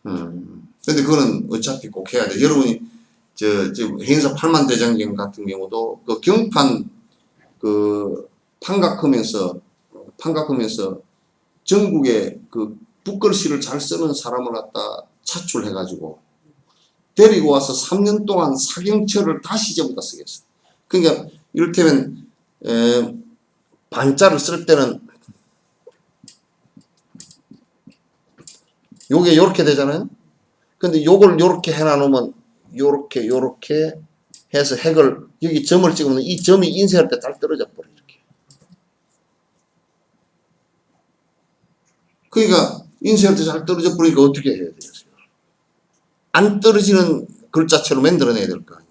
근데 그거는 어차피 꼭 해야 돼. 여러분이 지금 행사 8만 대장경 같은 경우도 그 경판 그 판각하면서 전국에 그 붓글씨를 잘 쓰는 사람을 갖다 차출해가지고 데리고 와서 3년 동안 사경처를 다시 전부 다 쓰겠어. 그러니까 이를테면 반자를 쓸 때는 요게 요렇게 되잖아요. 근데 요걸 요렇게 해놔놓으면 요렇게 해서 핵을 여기 점을 찍으면 이 점이 인쇄할 때 잘 떨어져 버려. 이렇게. 그러니까 인쇄할 때 잘 떨어져 버리니까 어떻게 해야 되겠어요? 안 떨어지는 글자체로 만들어내야 될 거 아니야.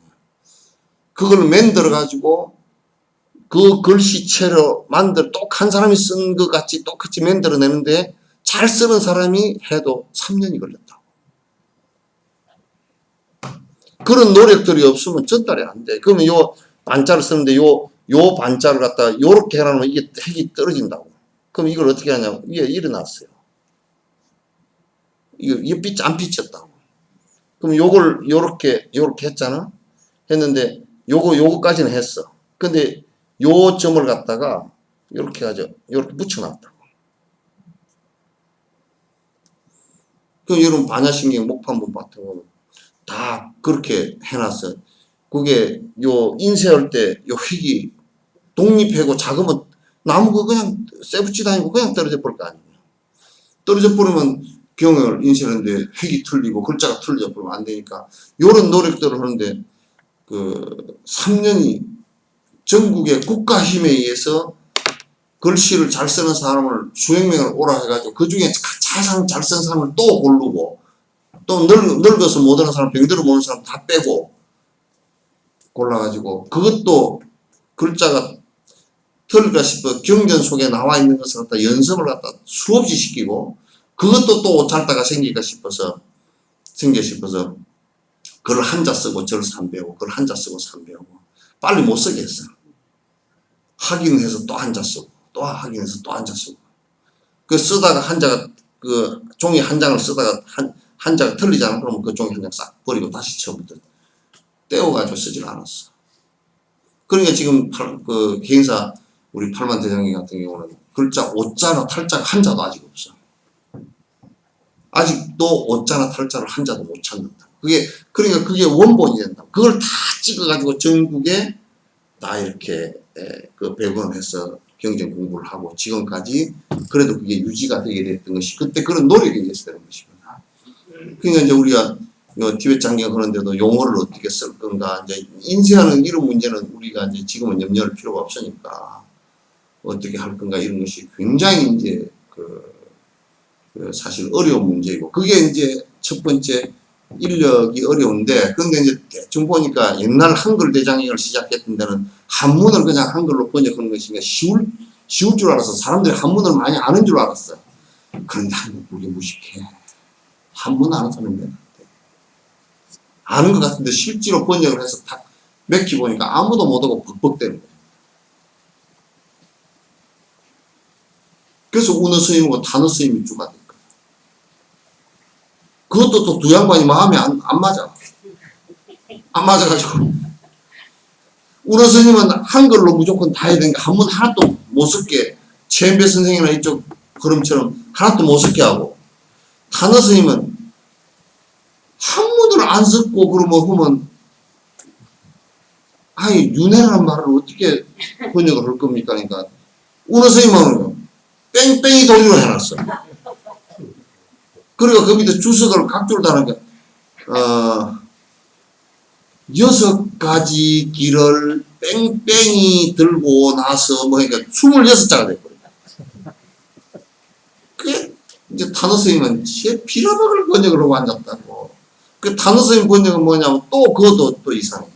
그걸 만들어 가지고 그 글씨체로 한 사람이 쓴 것 같이 똑같이 만들어내는데 잘 쓰는 사람이 해도 3년이 걸렸다고. 그런 노력들이 없으면 전달이 안 돼. 그러면 요 반자를 쓰는데 요 반자를 갖다가 요렇게 해놓으면 이게 핵이 떨어진다고. 그럼 이걸 어떻게 하냐면 위에 일어났어요. 이거 안 삐쳤다고. 그럼 요걸 요렇게 했잖아. 했는데 요거까지는 했어. 근데 요 점을 갖다가 요렇게 요렇게 붙여놨다고. 그럼 여러분 반야신경 목판문 같은 거는 다 그렇게 해놨어요. 그게 요 인쇄할 때 요 획이 독립하고 작으면 나무가 그냥 쇠붙이 다니고 그냥 떨어져 버릴 거 아니에요. 떨어져 버리면 경을 인쇄하는데 획이 틀리고 글자가 틀려져 버리면 안 되니까 요런 노력들을 하는데 그 3년이 전국의 국가힘에 의해서 글씨를 잘 쓰는 사람을 수백 명을 오라 해가지고 그 중에 가장 잘 쓰는 사람을 또 고르고 또 늙어서 못하는 사람, 병들어 못하는 사람 다 빼고 골라가지고 그것도 글자가 틀릴까 싶어 경전 속에 나와 있는 것을 갖다 연습을 갖다 수없이 시키고 그것도 또 잘다가 생겨 싶어서 글을 한자 쓰고 절 3배우고 글 한자 쓰고 3배우고 빨리 못 쓰게 했어. 확인해서 또 한자 쓰고 또 확인해서 또 한자 쓰고 그 쓰다가 한자가 그 종이 한 장을 쓰다가 한자가 틀리잖아. 그러면 그 종이 한 장 싹 버리고 다시 처음부터 떼어가지고 쓰질 않았어. 그러니까 지금 그 개인사 우리 팔만 대장님 같은 경우는 글자 오자나 탈자가 한자도 아직 없어. 아직도 오자나 탈자를 한자도 못 찾는다. 그러니까 그게 원본이 된다. 그걸 다 찍어가지고 전국에 다 이렇게 그 배분해서 경전 공부를 하고 지금까지 그래도 그게 유지가 되게 됐던 것이 그때 그런 노력이 있었다는 것입니다. 그러니까 이제 우리가 티벳 장경 하는데도 용어를 어떻게 쓸 건가 이제 인쇄하는 이런 문제는 우리가 이제 지금은 염려할 필요가 없으니까 어떻게 할 건가 이런 것이 굉장히 이제 사실 어려운 문제이고 그게 이제 첫 번째 인력이 어려운데 근데 이제 대충 보니까 옛날 한글 대장경을 시작했던 데는 한문을 그냥 한글로 번역하는 것이니까 쉬울 줄 알았어. 사람들이 한문을 많이 아는 줄 알았어. 그런데 한국 그게 무식해. 한문 아는 사람이 몇 안 돼. 아는 것 같은데 실제로 번역을 해서 딱 맥히 보니까 아무도 못하고 벅벅대는 거야. 그래서 운어 스님하고 단어 스님이 주가 된 거야. 그것도 또 두 양반이 마음에 안 맞아. 안 맞아가지고. 운어 스님은 한글로 무조건 다 해야 되니까 한문 하나도 못 쓸게. 최은배 선생이나 이쪽 그럼처럼 하나도 못 쓸게 하고. 단어 스님은 한문을 안 썼고 그러면 하면 아니 윤회라는 말을 어떻게 번역을 할 겁니까? 그러니까 운어 스님은 뺑뺑이 돌리로 해놨어. 그리고 그 밑에 주석을 각주를 다니까 6가지 길을 뺑뺑이 들고 나서 뭐 그러니까 26자가 됐거든요. 그게 이제 단어 스님은 빌어먹을 번역을 하고 앉았다고. 그 단어 스님 번역은 뭐냐면 또 그것도 또 이상해.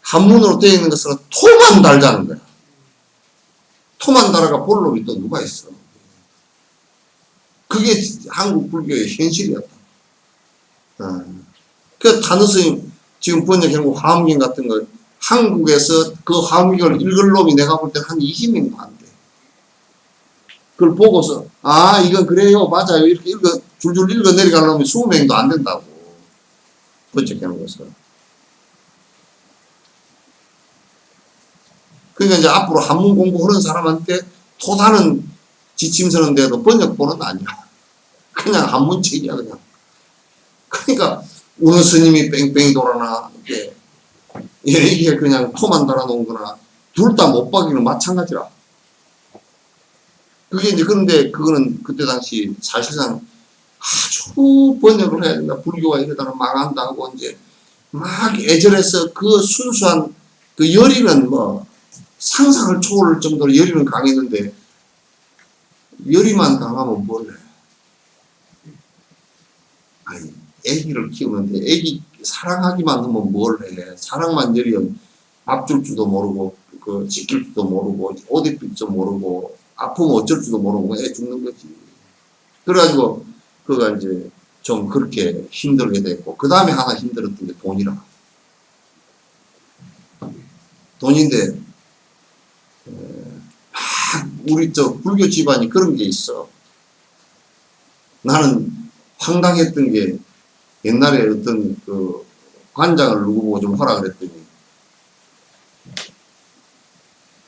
한문으로 되어 있는 것은 토만 달자는 거야. 토만 달아가 볼 놈이 또 누가 있어. 그게 한국 불교의 현실이었다. 그 단어 스님 지금 번역한 화엄경 같은 거 한국에서 그 화엄경을 읽을 놈이 내가 볼 때 한 20명도 안 돼. 그걸 보고서 아 이건 그래요 맞아요 이렇게 줄줄 읽어 내려가는 놈이 20명도 안 된다고 번역하는 것은. 그러니까 이제 앞으로 한문 공부하는 사람한테 토다는 지침 서는데도 번역본은 아니야. 그냥 한문책이야 그냥. 그러니까 운어 스님이 뺑뺑이 돌아나 이게 그냥 토만 달아놓은 거나 둘 다 못 박이는 마찬가지라. 그게 이제 그런데 그거는 그때 당시 사실상 아주 번역을 해야 된다. 불교가 이러다가 망한다 하고 이제 막 애절해서 그 순수한 그 열의는 뭐 상상을 초월할 정도로 열의는 강했는데 열의만 강하면 뭘 해? 아니 애기를 키우는데 애기 사랑하기만 하면 뭘 해? 사랑만 열이면 밥 줄 줄도 모르고 그 지킬 줄도 모르고 옷 입힐 줄도 모르고 아프면 어쩔 줄도 모르고 애 죽는 거지. 그래가지고 그가 이제 좀 그렇게 힘들게 됐고 그 다음에 하나 힘들었던 게 돈이라. 돈인데 우리 저 불교 집안이 그런 게 있어. 나는 황당했던 게 옛날에 어떤 그 관장을 누구 보고 좀 하라 그랬더니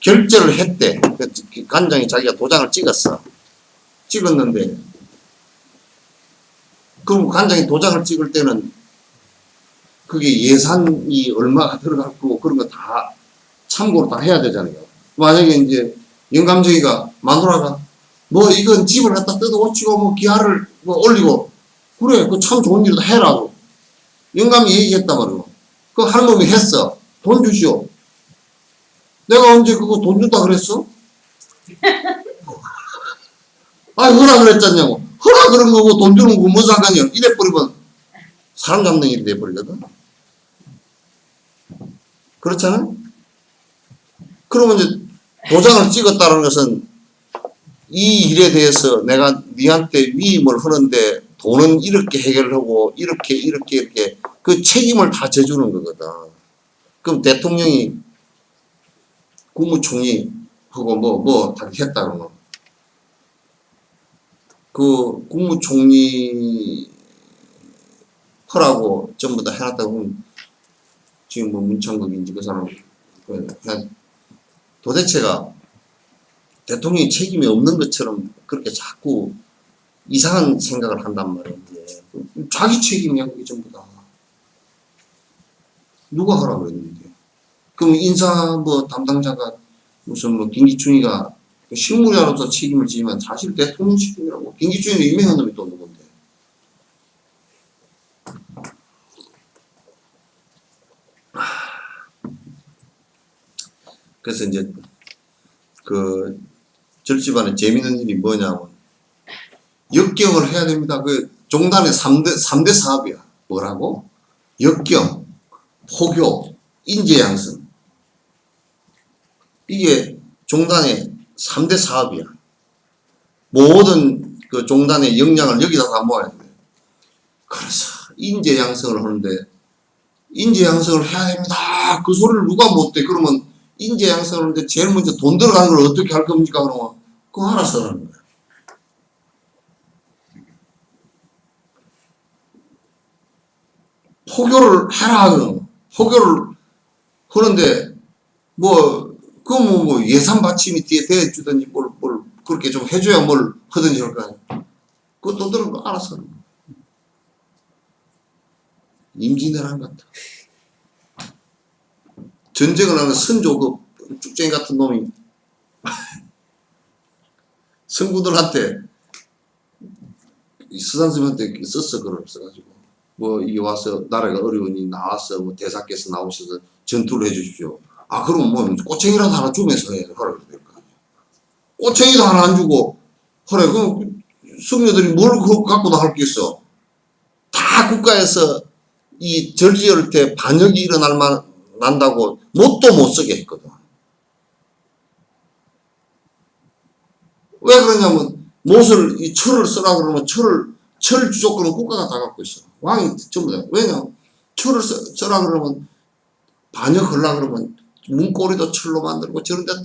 결제를 했대. 그 관장이 자기가 도장을 찍었어. 찍었는데 그럼 관장이 도장을 찍을 때는 그게 예산이 얼마가 들어갈 거고 그런 거 다 참고로 다 해야 되잖아요. 만약에 이제 영감쟁이가 마누라가 뭐 이건 집을 갖다 뜯어 고치고 뭐 기하를 뭐 올리고 그래 그 참 좋은 일이다 해라고 영감이 얘기했단 말이오. 그 할머니 했어. 돈 주시오. 내가 언제 그거 돈 준다 그랬어? 아 허라 그랬잖냐고. 허라 그런 거고 돈 주는 거 뭐 상관이야. 이래버리면 사람 잡는 일이 돼버리거든. 그렇잖아? 그러면 이제 도장을 찍었다는 것은 이 일에 대해서 내가 니한테 위임을 하는데 돈은 이렇게 해결하고 이렇게 그 책임을 다 져주는 거거든. 그럼 대통령이 국무총리 하고 뭐 다 했다 그러면 그 국무총리 허라고 전부 다 해놨다고 하면 지금 뭐 문창극인지 그 사람 그냥 도대체가 대통령이 책임이 없는 것처럼 그렇게 자꾸 이상한 생각을 한단 말인데 자기 책임이야 그게 전부 다. 누가 하라고 그랬는데. 그럼 인사 뭐 담당자가 무슨 뭐 김기춘이가 실무자로서 책임을 지면 사실 대통령 책임이라고. 김기춘이를 임명한 놈이 또 누군데. 그래서 이제 그 절집안에 재밌는 일이 뭐냐면 역경을 해야 됩니다. 그 종단의 3대 사업이야. 뭐라고? 역경, 포교, 인재양성. 이게 종단의 3대 사업이야. 모든 그 종단의 역량을 여기다 다 모아야 돼. 그래서 인재양성을 하는데 인재양성을 해야 됩니다. 그 소리를 누가 못해. 그러면 인재양성을 하는데 제일 먼저 돈 들어가는 걸 어떻게 할 겁니까? 그러면 그거 알아서 하는 거야. 포교를 해라 그러면 포교를 하는데 뭐 예산 받침이 뒤에 대주든지 뭘 그렇게 좀 해줘야 뭘 하든지 할 거 아니야. 그거 돈 들어가는 거 알아서 하는 거야. 임진왜란 같아. 전쟁을 하는 선조 그 쭉쟁이 같은 놈이 성구들한테 스산스님한테 썼어. 글을 써가지고 뭐 이게 와서 나라가 어려우니 나와서 뭐 대사께서 나오셔서 전투를 해주십시오. 아 그럼 뭐 꼬챙이라도 하나 주면서 하라 그래야 될 거 아니야. 꼬챙이도 하나 안 주고 그래 그럼 승려들이 뭘 갖고 할 게 있어. 다 국가에서 이 절지할 때 반역이 일어날 만 난다고 못도 못 쓰게 했거든. 왜 그러냐면 못을 이 철을 쓰라 그러면 철 주조권은 국가가 다 갖고 있어. 왕이 전부 다. 왜냐면 철을 쓰라 그러면 반역하려 그러면 문고리도 철로 만들고 저런데 다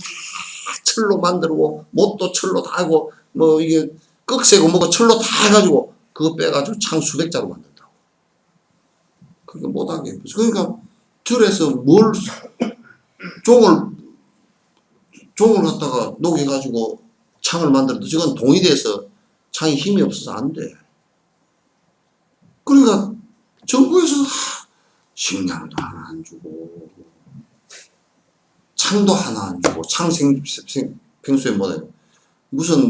철로 만들고 못도 철로 다 하고 뭐 이게 꺽쇠고 뭐가 철로 다 해가지고 그거 빼가지고 창 수백 자로 만든다고. 그게 못하게 해버렸어. 그러니까 절에서 뭘 종을 갖다가 녹여가지고 창을 만들어도 저건 동이 돼서 창이 힘이 없어서 안 돼. 그러니까 정부에서 식량도 하나 안 주고 창도 하나 안 주고 창 평소에 뭐래 무슨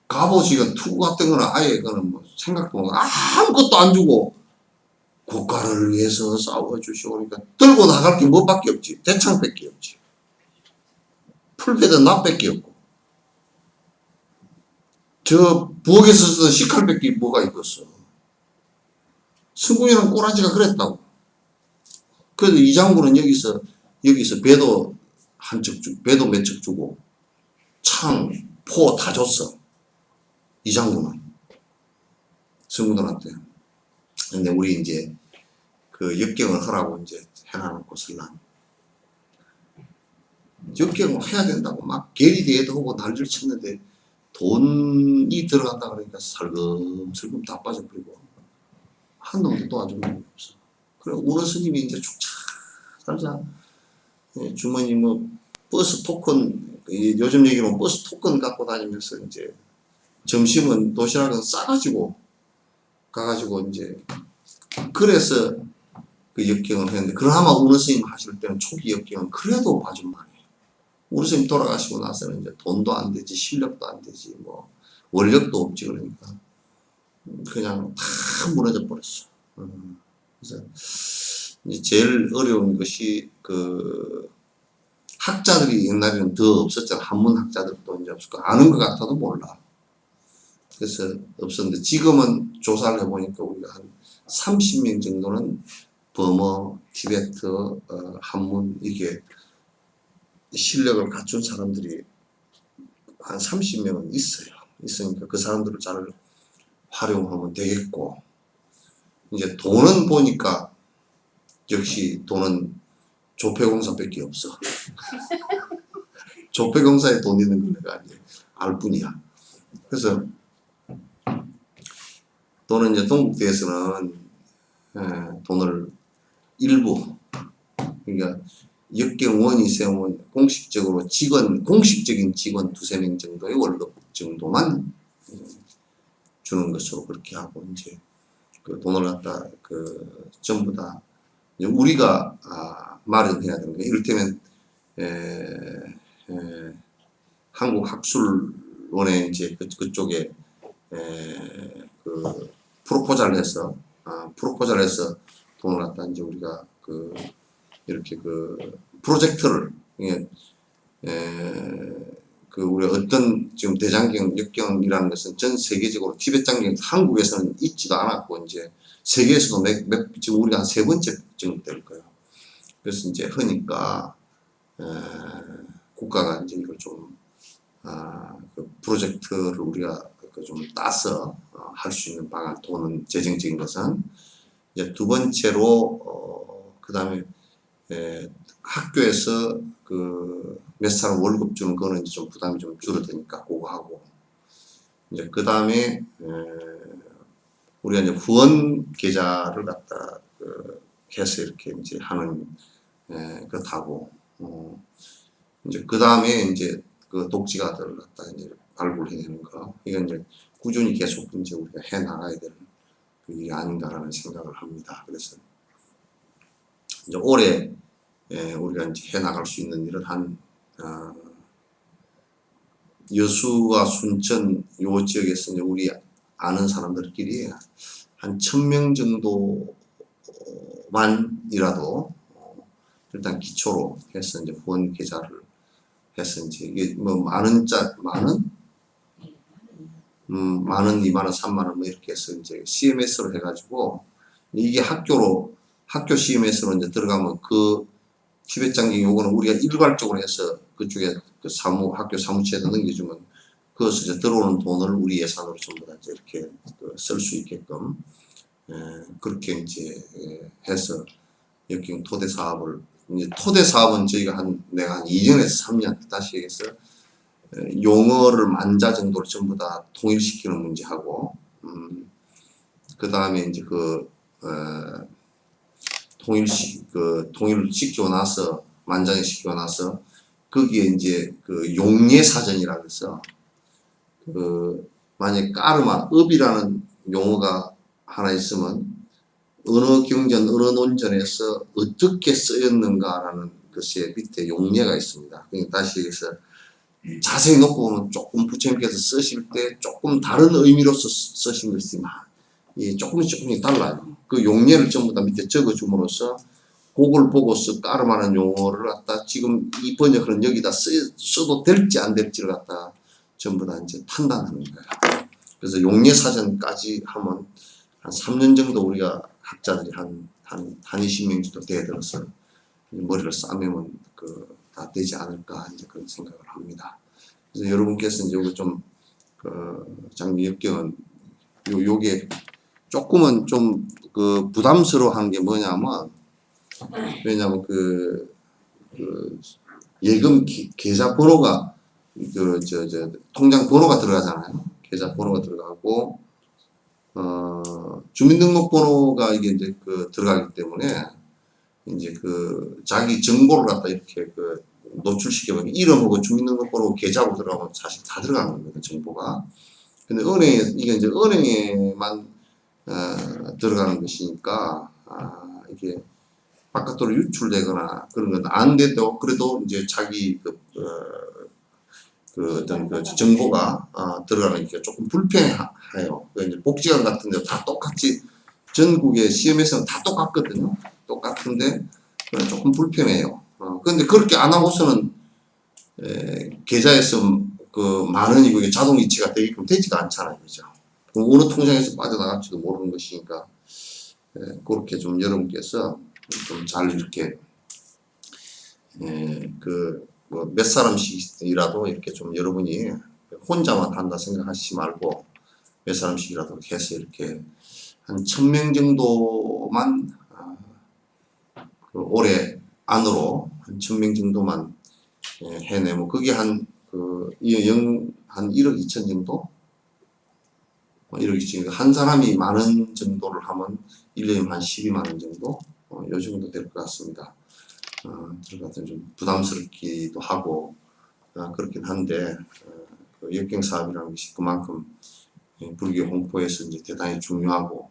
갑오지간 투구 같은 거나 아예 그거는 뭐 생각도 못 아무것도 안 주고 국가를 위해서 싸워주시오. 그러니까 들고 나갈 게 뭐밖에 없지. 대창밖에 없지. 풀베드 납밖에 없고 저 부엌에서 쓰던 식칼밖에 뭐가 있겠어. 승군이랑 꼬라지가 그랬다고. 그래도 이 장군은 여기서 배도 배도 몇 척 주고 창, 포 다 줬어. 이 장군은 승군들한테. 근데 우리 이제 그 역경을 하라고 이제 해놔놓고 설랑 역경을 해야 된다고 막 계리대회도 하고 난리를 쳤는데 돈이 들어간다 그러니까 살금살금 다 빠져버리고 한 놈도 도와주는 게 없어. 그래 우는 스님이 이제 축차 살자 주머니 뭐 버스 토큰 요즘 얘기로 버스 토큰 갖고 다니면서 이제 점심은 도시락은 싸가지고 가가지고 이제 그래서 그 역경을 했는데 그나마 우는 스님 하실 때는 초기 역경은 그래도 봐준 말이에요. 우리 스님 돌아가시고 나서는 이제 돈도 안 되지 실력도 안 되지 뭐 원력도 없지 그러니까 그냥 다 무너져 버렸어. 그래서 이제 제일 어려운 것이 그 학자들이 옛날에는 더 없었잖아. 한문 학자들도 이제 없었고 아는 것 같아도 몰라. 그래서 없었는데 지금은 조사를 해보니까 우리가 한 30명 정도는 버머, 티베트, 한문 이게 실력을 갖춘 사람들이 한 30명은 있어요. 있으니까 그 사람들을 잘 활용하면 되겠고 이제 돈은 보니까 역시 돈은 조폐공사밖에 없어. 조폐공사에 돈 있는 건 내가 이제 알 뿐이야. 그래서 또는 이제 동국대에서는 돈을 일부, 그러니까 역경원이 세운 공식적으로 공식적인 직원 2~3명 정도의 월급 정도만 주는 것으로 그렇게 하고, 이제 그 돈을 갖다 전부 다 우리가 마련해야 되는 거예요. 이를테면 한국학술원에 이제 그쪽에 그 프로포즈를 해서 돈을 갖다 이제 우리가 이렇게 프로젝트를 우리 어떤 지금 대장경 역경이라는 것은 전 세계적으로 티베트 장경 한국에서는 있지도 않았고, 이제 세계에서도 지금 우리가 한 3번째 정도 될 거예요. 그래서 이제 하니까 국가가 이제 이걸 좀 그 프로젝트를 우리가 좀 따서 할 수 있는 방안, 또는 재정적인 것은 이제 2번째로 그 다음에 학교에서 몇 사람 월급 주는 거는 이제 좀 부담이 좀 줄어드니까 그거 하고, 이제 그 다음에 우리가 이제 후원 계좌를 갖다 해서 이렇게 이제 하는 그렇다고, 이제 그 다음에 이제 독지가들을 갖다 이제 발굴해내는 거, 이건 이제 꾸준히 계속 이제 우리가 해 나가야 되는 일이 아닌가라는 생각을 합니다. 그래서 이제 올해 우리가 이제 해 나갈 수 있는 일은 여수와 순천 요 지역에서 이제 우리 아는 사람들끼리 한 1000명 정도만이라도 일단 기초로 해서 이제 후원 계좌를 해서 이제 이게 뭐 만원, 2만원, 3만원 뭐 이렇게 해서 이제 CMS로 해가지고, 이게 학교 CMS로 이제 들어가면 티베트 장경 요거는 우리가 일괄적으로 해서 그쪽에 학교 사무처에다 넘겨주면 그것을 이제 들어오는 돈을 우리 예산으로 전부 다 이제 이렇게 쓸 수 있게끔 그렇게 이제 해서 역경 토대 사업을, 이제 토대 사업은 저희가 내가 한 2년에서 3년 다시 해서 용어를 만자 정도로 전부 다 통일시키는 문제하고, 그 다음에 이제 통일을 시키고 나서, 만장에 시키고 나서, 거기에 이제 용례사전이라고 해서, 만약에 까르마, 업이라는 용어가 하나 있으면, 어느 경전, 어느 논전에서 어떻게 쓰였는가라는 것에 밑에 용례가 있습니다. 그러니까 다시 해서, 자세히 놓고 보면 조금 부처님께서 쓰실 때 조금 다른 의미로서 쓰신 것이지만, 조금씩 달라요. 그 용례를 전부 다 밑에 적어줌으로써 그걸 보고서 까르마는 용어를 갖다 지금 이 번역은 여기다 써도 될지 안 될지를 갖다 전부 다 이제 판단하는 거예요. 그래서 용례사전까지 하면 한 3년 정도 우리가 학자들이 한 20명 정도 대들어서 머리를 싸매면 다 되지 않을까 이제 그런 생각을 합니다. 그래서 여러분께서 이제 여기 좀 장기 역경은 요게 조금은 좀 부담스러워한 게 뭐냐면, 왜냐면 예금 계좌 번호가 통장 번호가 들어가잖아요. 계좌 번호가 들어가고 주민등록번호가 이게 이제 들어가기 때문에 이제 자기 정보를 갖다 이렇게 노출시켜보면 이름하고 주민등록번호 계좌로 들어가면 사실 다 들어가는 겁니다, 정보가. 근데 이게 이제 은행에만 들어가는 것이니까 이게 바깥으로 유출되거나 그런 건 안 돼도, 그래도 이제 자기 어떤 정보가 들어가는 게 조금 불편해요. 이제 복지관 같은 데 다 똑같이 전국의 시험에서는 다 똑같거든요. 똑같은데 조금 불편해요. 근데 그렇게 안 하고서는 계좌에서 만 원이고 이게 자동 이체가 되게끔 되지가 않잖아요. 그죠? 어느 통장에서 빠져나갈지도 모르는 것이니까 그렇게 좀 여러분께서 좀 잘 이렇게 뭐 몇 사람씩이라도 이렇게 좀 여러분이 혼자만 한다 생각하시지 말고 몇 사람씩이라도 해서 이렇게 한 1000명 정도만 올해 안으로 한 1000명 정도만 해내면 그게 한 1억 2천 정도 이렇게 지금 한 사람이 만원 정도를 하면 1년이면 한 12만 원 정도 요 정도 될 것 같습니다. 들어가서 좀 부담스럽기도 하고 그렇긴 한데 그 역경 사업이라는 것이 그만큼 불교 홍보에서 이제 대단히 중요하고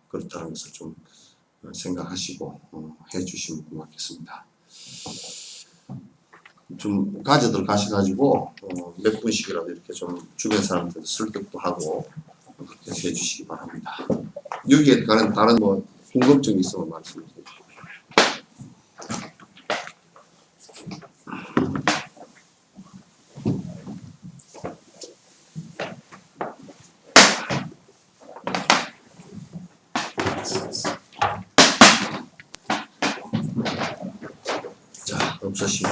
그렇다는 것을 좀 생각하시고 해주시면 고맙겠습니다. 좀 가져들 가셔가지고 몇 분씩이라도 이렇게 좀 주변 사람들도 설득도 하고 그렇게 해주시기 바랍니다. 여기에 관한 다른 뭐 궁금증이 있으면 말씀해 주세요. 자, 없으시면